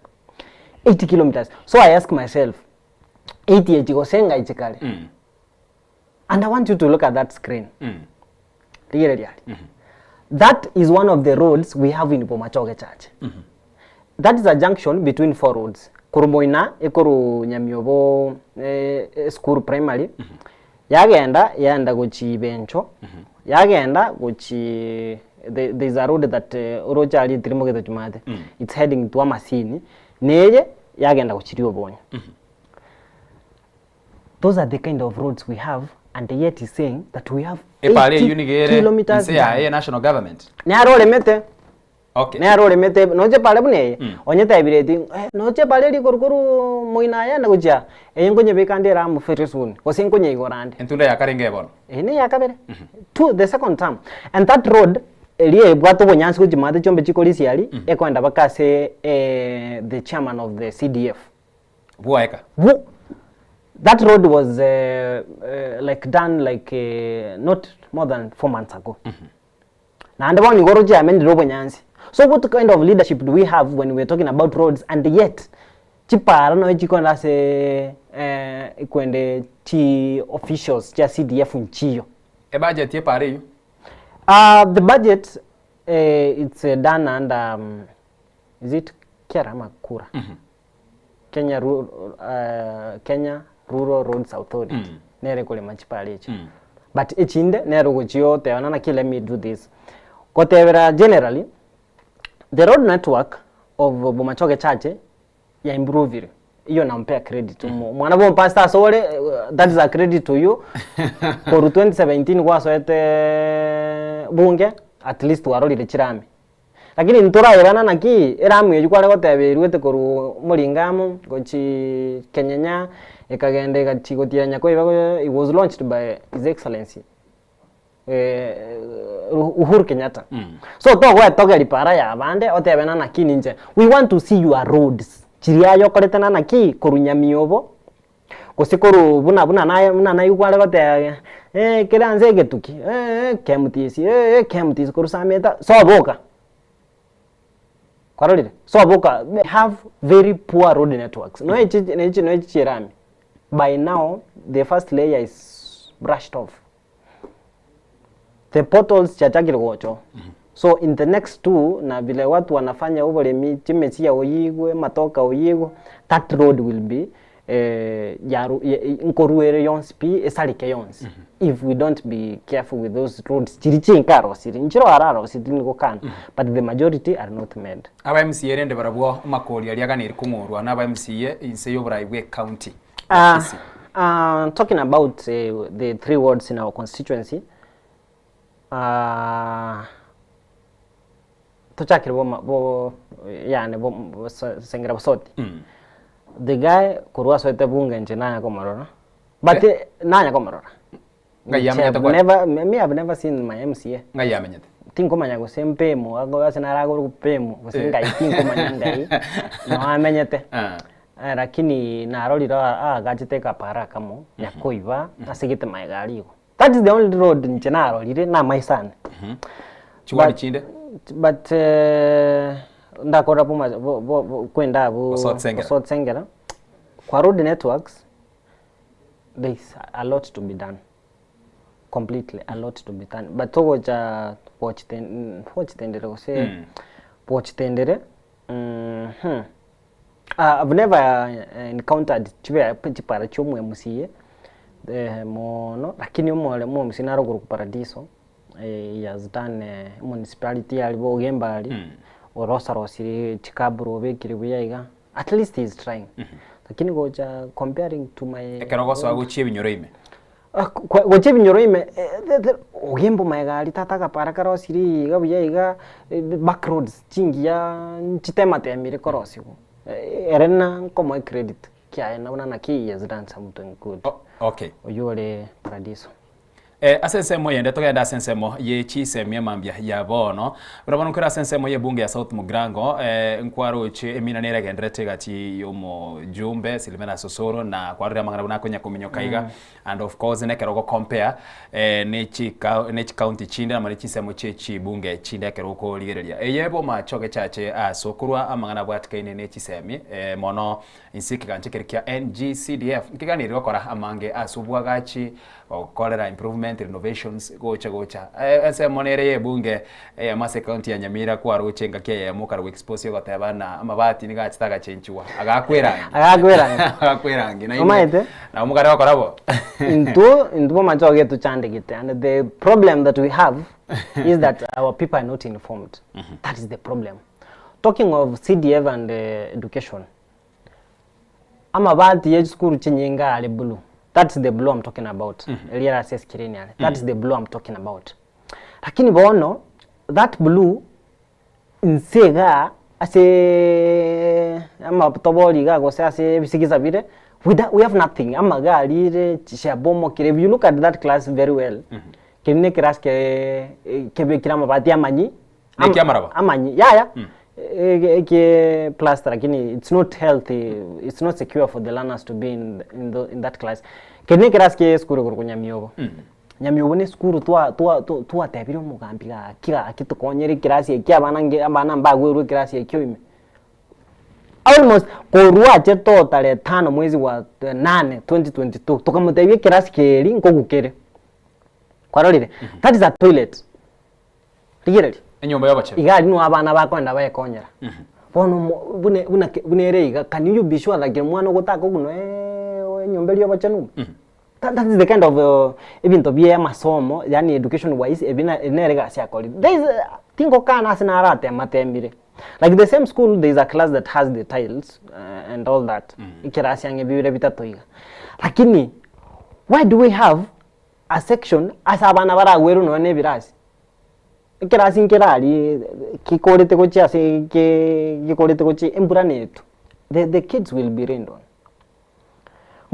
80 kilometers. So I ask myself, 80 ejikosenga ichikale. And I want you to look at that screen. Really. That is one of the roads we have in Bomachoge Church. That is a junction between 4 roads. Kurumoina, Ekuru Nyamiobo school primary. Yagenda guchi Bencho. Yagenda guchi there's a road that Orochali Trimoge the Jumade. It's heading to Amasini. Neye yagenda guchi Riobonyo. Those are the kind of roads we have. And yet he's saying that we have 80 kilometers. Yeah, national government. Ne arole mete. Okay. Ne arole mete. Noje pale bune. Onyeta ibireti. Noje pale li korokoro moina ya na kuja. Yengonye bekandera mu fetesun. Kosingonye igorande. Entunda ya karenge bon. Ne ya kabere. To the second term. And that road eliye bwato bonyansi kujimade chombe chikolisi yali ekwenda bakase the chairman of the CDF. Buaeka. That road was like done like not more than 4 months ago. Na ande wani goroje amendi robo nyansi. So what kind of leadership do we have when we're talking about roads, and yet Chipara no chikonda se ikwende chi officials cha CDF nchiyo. E budget ye pare you? The budget it's done under is it Kiarama Kura? Kenya Rural Roads Authority. Nere kule machipali ichi. But ichinde nere kuchio tewana na let me do this. Kotevera generally the road network of Bomachoge Church ya improve. Iyo nampea credit. Mwana bo pastor sole, that is a credit to you. For 2017 kwa soete bunge at least waroli de chirami. Lakini ntura irana naki eramu yujukwa lego teberuete koru mulingamu gochi Kenyanya ekagende gachigotia nyako it was launched by His Excellency Uhuru Kenyatta. So toge lipara ya bande otebena naki ninje. We want to see your roads. Chiria yo koletana naki koru Nyamiobo. Kosikoro buna na yugwa lego te kiranze getuki kemtisi koru sameta so boka. So Boka, they have very poor road networks. No chirami. By now, the first layer is brushed off. The portals chachakiri gocho. So in the next 2, na vile watu wanafanya uvole chimesi ya oyigwe, matoka oyigwe, that road will be nkoruere yons pi esalike yons. If we don't be careful with those roads, chirichi nkaro siri nchiro araro siri nikokana, but the majority are not made. Aba MCA rende barabwo makoli aliaganira kumurwa na aba MCA inse yobraibwe county. Talking about the 3 wards in our constituency, tuchakire bo yani bo sengera bosoti the guy kurwa soete bunge nje nanya komarora but nanya komarora me have never seen my MCA ngayamenyete tinko manya go sempemo ago asinara go kupemo gosinga itinko manya ngai no amenyete lakini narorira gachiteka para kamo yakoiva asigite maigari. That is the only road nje narorire na maisane chiwali chinde but ndakora kwenda abo Sengera kwa road networks there is a lot to be done, completely a lot to be done, but togo cha watch tendere ko se watch tendere I've never encountered chiwe para chomu MCA mono lakini mo msinaro ku Paradiso he has done municipality alibo gembali orosa rosiri chikaburo bekiri buyaiga at least he is trying lakini goja comparing to my ekerogoso aguchie binyoroime goche binyoroime ogembo maigari tataka para karosiri gabuyaiga back roads chingia chitema temire korosigo erena como credit kia na ki has done something good. Okay oyore Paradiso asensemo yende togenda asensemo ye chisemye mambia ya bono urabona kura asensemo ye bunge ya South Mugrango nkwaro chi emina nere gendrete gati yomo jumbe Silvana Sosoro na kwarira mangana buna konya kuminyo kaiga and of course ne kerogo compare ne county chinde na mari chisemo chi bunge chinde keroko ligereria yebo machoge chache asokurwa amangana bwatikaine ne chisemye mono insiki kanchekerkia NGCDF nkigani rikora amange asubwa gachi cholera improvement renovations gocha ese monere ye bunge Mase County ya Nyamira kwa ruchenga kia ya mukara expose yo gatabana amabati ni gatitaga chenchwa agakwerangi na ine na mukara wakorabo into machoge tuchandegite and the problem that we have is that our people are not informed. That is the problem. Talking of CDF and education amabati ye school chinyinga ale blue. That's the blue I'm talking about. Earlier I said Kirenial. That's the blue I'm talking about. Lakini bono that blue insega ase ama toboli ga go say ase bisigiza bire we have nothing. Ama ga lire chishabomo kire. If you look at that class very well. Kine class ke kira mabati amanyi. Amanyi. Yeah. Ke plaster lakini it's not healthy, it's not secure for the learners to be in that class. Kene kiraske skuru ku Nyamiogo Nyamiogo ne skuru twa tebiro mugambiga kira kitukonyeri kirasi kya banange abana mbagweru kirasi ekyoime almost korwa cheto tale 5 mwezi wa 8 2022 tukamutebye kirasi keri nkogukere kwarorire that is a toilet tigireri enyomba yabache igari no abana bakwenda bayekonyera bono bunereiga can you be sure like mwana gutaka guno enyomba lyo bachanu that is the kind of even to be masomo yani education wise ebina nerega sia koli there is tingo kana sinarate matembire like the same school there is a class that has the tiles and all that ikirasi yange bibire bitatoiga lakini why do we have a section asabana baragweru no nebirasi ikirasi nkirali kikorete ko cyase kikorete ko embura netu the kids will be rained on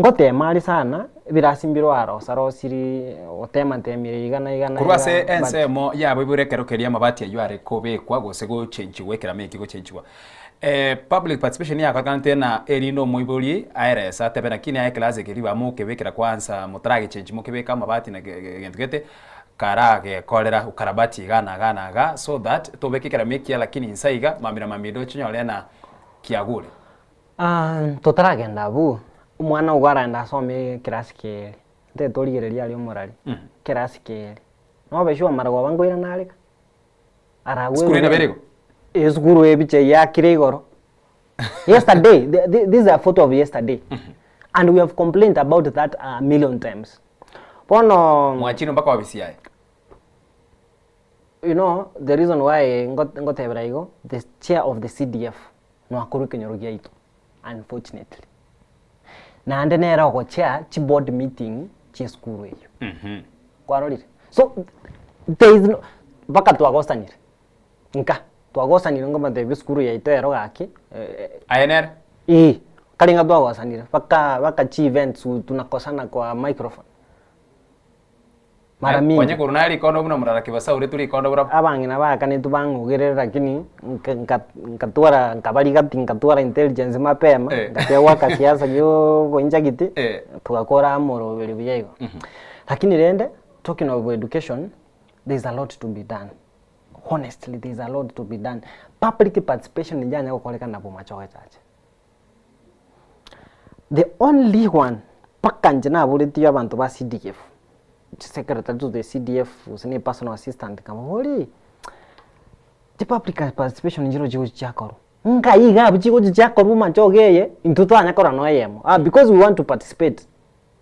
ngote mali sana birasimbiro aro siri otema temire igana kurwase ensemo yabo iburekerokeria mabati ya yare kobekwa gose go change wekera meki go change wa public participation ya kakante na erino muibuli IRS atebena kini ya class ekiriba muke wekera kwanza mutrage change muke beka mabati na gentugete karage kolera ukarabati gana so that tobekera meki lakini insaiga mamido chinyole na kiagule totarage ndabu umwana ugara ndasome kirasi keri nte torigereria ali umurari kirasi keri no besho marago bangoira nalika aragwe skuru ina berego skuru ebiche ya kiregoro yesterday this is a photo of yesterday and we have complained about that a million times pono mwachino mpaka wabisiaye you know the reason why ngotebraigo the chair of the CDF no akuruke nyorogia itu unfortunately na ande nera ko chair chi board meeting chi school eyo kwarorire so there is no baka tu agostanire nka twagosanire ngoma the skuru ya itero gaki INR kalinga twagosanire baka chi events tunakosana kwa microphone mara mingi kwanye kurunali kondo buna murara kibasa uri turi kondo bura abangina baka nitubangugirira lakini nkatwara nkabali gati nkatwara intelligence mapema ngatewa kasiasa yo gonja giti tugakora amoro bili byego lakini rende talking of education there is a lot to be done. Honestly, there is a lot to be done. Public participation in janya kukoleka na Bomachoge chache. The only one pakanje na buleti abantu ba CDF. Secretary to the CDF usine personal assistant kama holi. The public participation njiro jigo chakoro. Ngaiga bujigo chakoro Bomachoge ye intuto anyakora no yemo. Because we want to participate.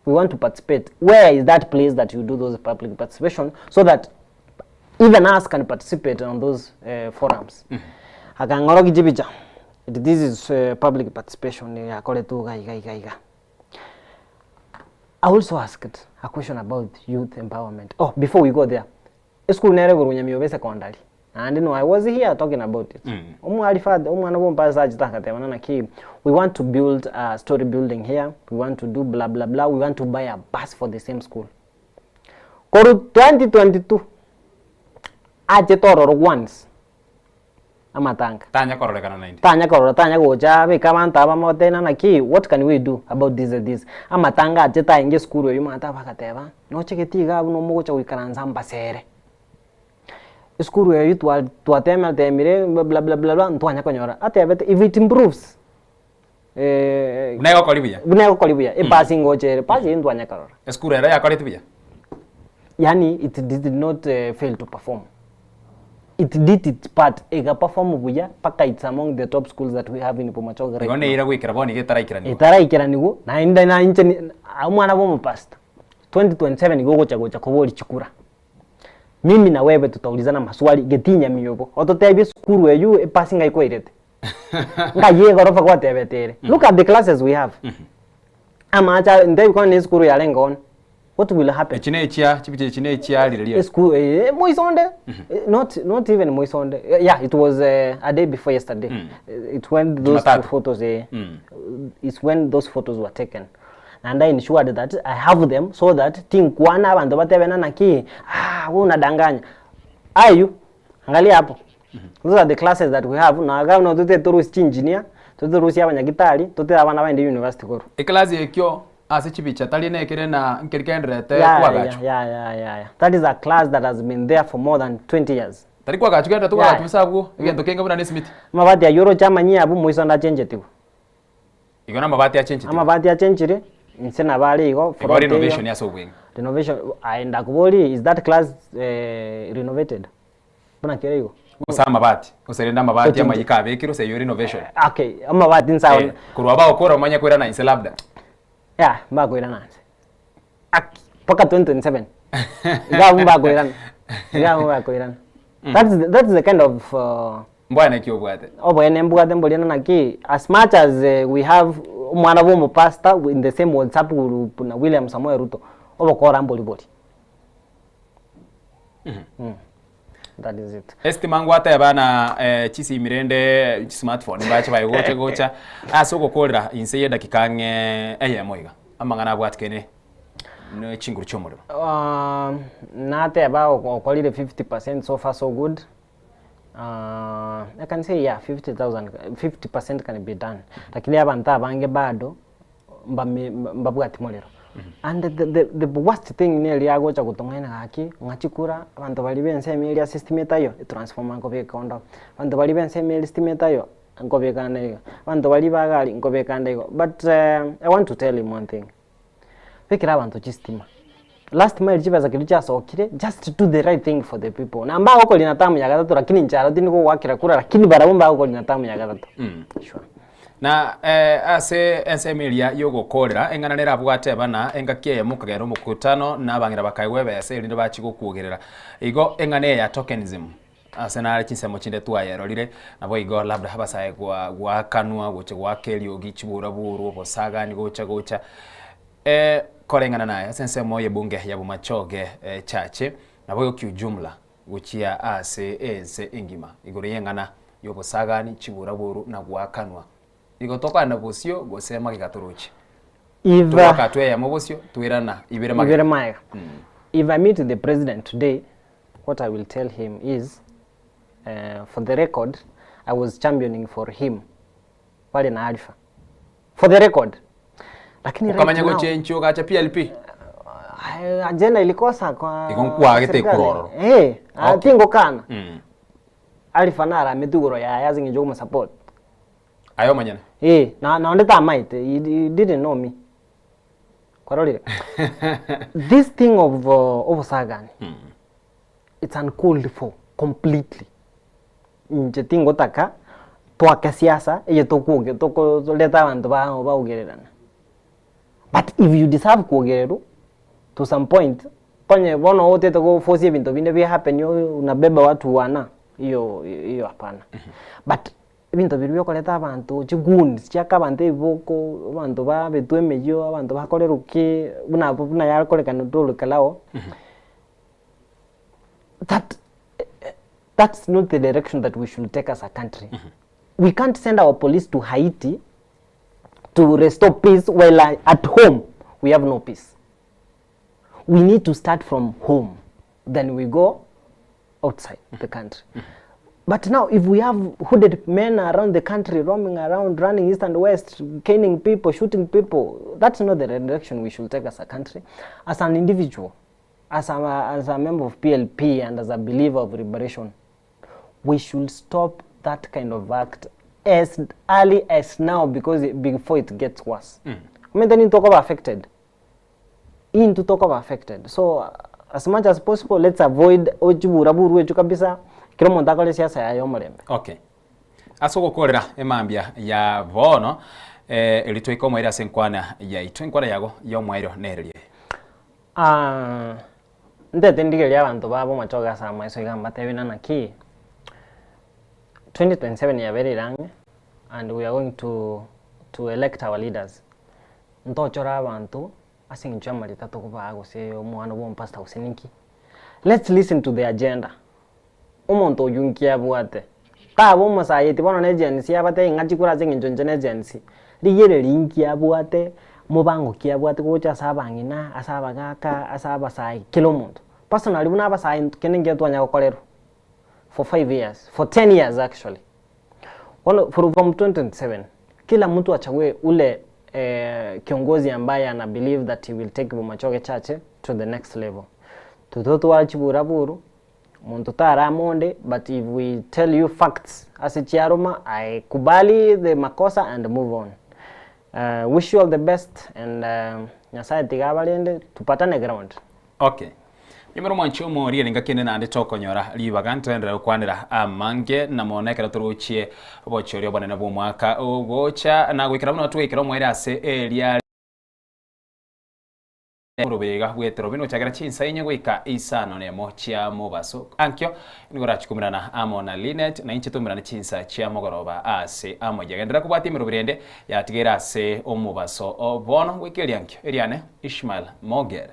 We want to participate. Where is that place that you do those public participation so that even us can participate on those forums? Akangoro kijibicha. This is public participation. I also asked a question about youth empowerment. Oh, before we go there, school nere gurunya miyobe secondary. And I was here talking about it. We want to build a story building here. We want to do blah blah blah. We want to buy a bus for the same school. Koru 2022. Aje tororo once. Amatanga. Tanya korole kana 90. Tanya goja be kamanta abamotena naki. What can we do about this and this? Amatanga aje ta inge school yo mata bakateba. No cheketiga no mugocha wikaranza mbasere. School ya youth tuatema temire blah blah blah blah ntwanya konyora atebete if it improves unego kolibia passing ochere passing ntwanya karora school era ya kolibia yani it did not fail to perform. It did its part ega perform buya paka it's among the top schools that we have in Bomachoge right. Ngone ira gwikira boni gitaraikirani itaraikiranigo na inda na inche amwana bomo past 2027 gogocha koboli chikura. Mimi na wewe tutaulizana maswali getinya miyobo ototebye skuru eyu passing aikoirete ngaye gorofa kwa tebetere. Look at the classes we have. Amacha ndai kwa ni skuru ya lengon. What will happen? Chine lilia school Moisonde not even Moisonde. Yeah, it was a day before yesterday. It when those photos it's when those photos were taken. And I ensured that I have them so that think one abantu batebena naki unadanganya. Ayu angalia hapo. Those are the classes that we have. Na agao no tute tourist engineer, tute rusi abanyagitari, tute abana ba ndi university koro. Class ekyo ase chibicha tali nekere na nkirikendrete kwagacho. Yeah. That is a class that has been there for more than 20 years. Tali kwagacho kenda tukagacho bisabwo igendo kenga buna Smith. Mabati ya Euro chama nyi abu Moisonda change tigo. Igona mabati ya change. Mabati ya change insena bali igo for renovation ya so wing. Renovation aenda kuboli is that class renovated? Buna kirego. Usama mabati. Userenda mabati ama yikabe kiro se yo renovation. Okay, amabati nsawo. Kurwa ba okora manya kwera na inselabda. Yeah, mbago ila nanze. Paka 2027. Mbago ila. That's the kind of mbwana kyo bwate. Obwene mbwate mbolina naki as much as we have mwana bomo pastor in the same WhatsApp group na William Samoei Ruto obokora mboli. That is it. Estimangu ata yabana chisi mirende smartphone bache bayogocha gocha asoko kolera inseye dakikange moiga amangana bwatkene no chinguru chomoro nate about quality 50% so far so good. I can say 50% can be done. Lakini abantu abange bado mbabwati molero. And the worst thing nearly agocha kutongena haki ngachikura abantu bali bense email estimator yo transformer ngo bekonda abantu bali bense email estimator yo ngo bekana yo abantu bali bagali ngo bekanda yo. But I want to tell him one thing. Fikira abantu chistima last mile chibaza kilicha sokire just do the right thing for the people. Na ambao uko linatamu ya gatatu lakini nchara tini wakira kura lakini barabumba uko linatamu ya gatatu. Sure. Na ase ensemilia yogo kolera engana nera bwate bana engakie mukagero mukutano nabangira bakaiwebe ase lindo bachigo kugerera igo engane ya tokenism ase na chinsemo chinde twayerorire nabo igo labda habasaye gwa kanwa goche gwa kelio gichibura buru bosaga ni gocha korengana naye ase nsemo ye bunge ya Bomachoge chache nabo yo kiujumla guchia ase ense engima iguru yengana yobosagani chibura boru na gwakanwa igotoka na bosio gosema gigaturuchi tuwakatwe ya mobosio tuirana ibere maga. If I meet the president today, what I will tell him is, for the record, I was championing for him pale na Alpha, for the record. Lakini ukamanya go change ukacha PLP agenda ilikosa kwa ikonkwa agite kuroro atingo kana Alpha nara medugoro ya yazingi jogo support ayo manyana na ondeta might he didn't know me kwarolire. This thing of Sagani, it's uncalled for completely. Nje tingo taka twaka siasa eye tokuge leta abantu baugererana. But if you deserve kuogerero to some point, ponye bona wote to force ibintu binde bi happen yo unabeba watu wana hiyo hapana. But ibintu biri byokoleta abantu chigundi cyaka abantu iboko abantu babetwemeyo abantu bakoleruke buna yakolekana dolukalao. That's not the direction that we should take as a country. We can't send our police to Haiti to restore peace while at home we have no peace. We need to start from home, then we go outside the country. But now if we have hooded men around the country roaming around, running east and west, caning people, shooting people, that's not the direction we should take as a country. As an individual, as a member of PLP and as a believer of liberation, we should stop that kind of act as early as now before it gets worse. I mean, then you talk about affected. So as much as possible, let's avoid ojiburaburu ejo kabisa kilo montakole siasa ya yomulembe. Okay. Aso gukorera emambia ya bono elito ikomo ira senkwana ya itwenkwana yago yomwairo nererie. Ndete ndigeria abantu babo machoga sama iso igamba tebina naki 2027 ya very long, and we are going to elect our leaders. Ntochora abantu asingichwa malita tokuba agose omwana bo mpasta useninki. Let's listen to the agenda. Omonto yunkia buate. Ta bo masayeti bono nejensi abate ngachikura zinginjonje nejensi. Rigere linkia buate mubango kia buate gocha sabangina asaba gaka asaba sai kilomonto. Personally buna basai kenenge twanya gokolero for 5 years, for 10 years actually. From 2027 kila mtu achague ule kiongozi ambaye ana believe that he will take Bomachoge Chache to the next level. Tutoto wachiburaburu muntu taramonde, but if we tell you facts as a chiaroma, I kubali the makosa and move on. Wish you all the best and nyasaye tigabalende tupatane ground. Okay. Imero mwancho mori ninga kene na ande tokonyora libagante ndera kwanira amange na monekera turuchie bochori obone na bomwaka ogocha na gwikira muno twikira mwere ase elia urubega gwetero bino chagara chinsa inye gwika isano ne mochia mobaso ankyo ngora chikumirana amona linet na inche tumirana chinsa chia mogoroba ase amoja gendera kubati mirubirende yatigera ase omubaso obono gwikiri ankyo eriane Ishmael Mogere.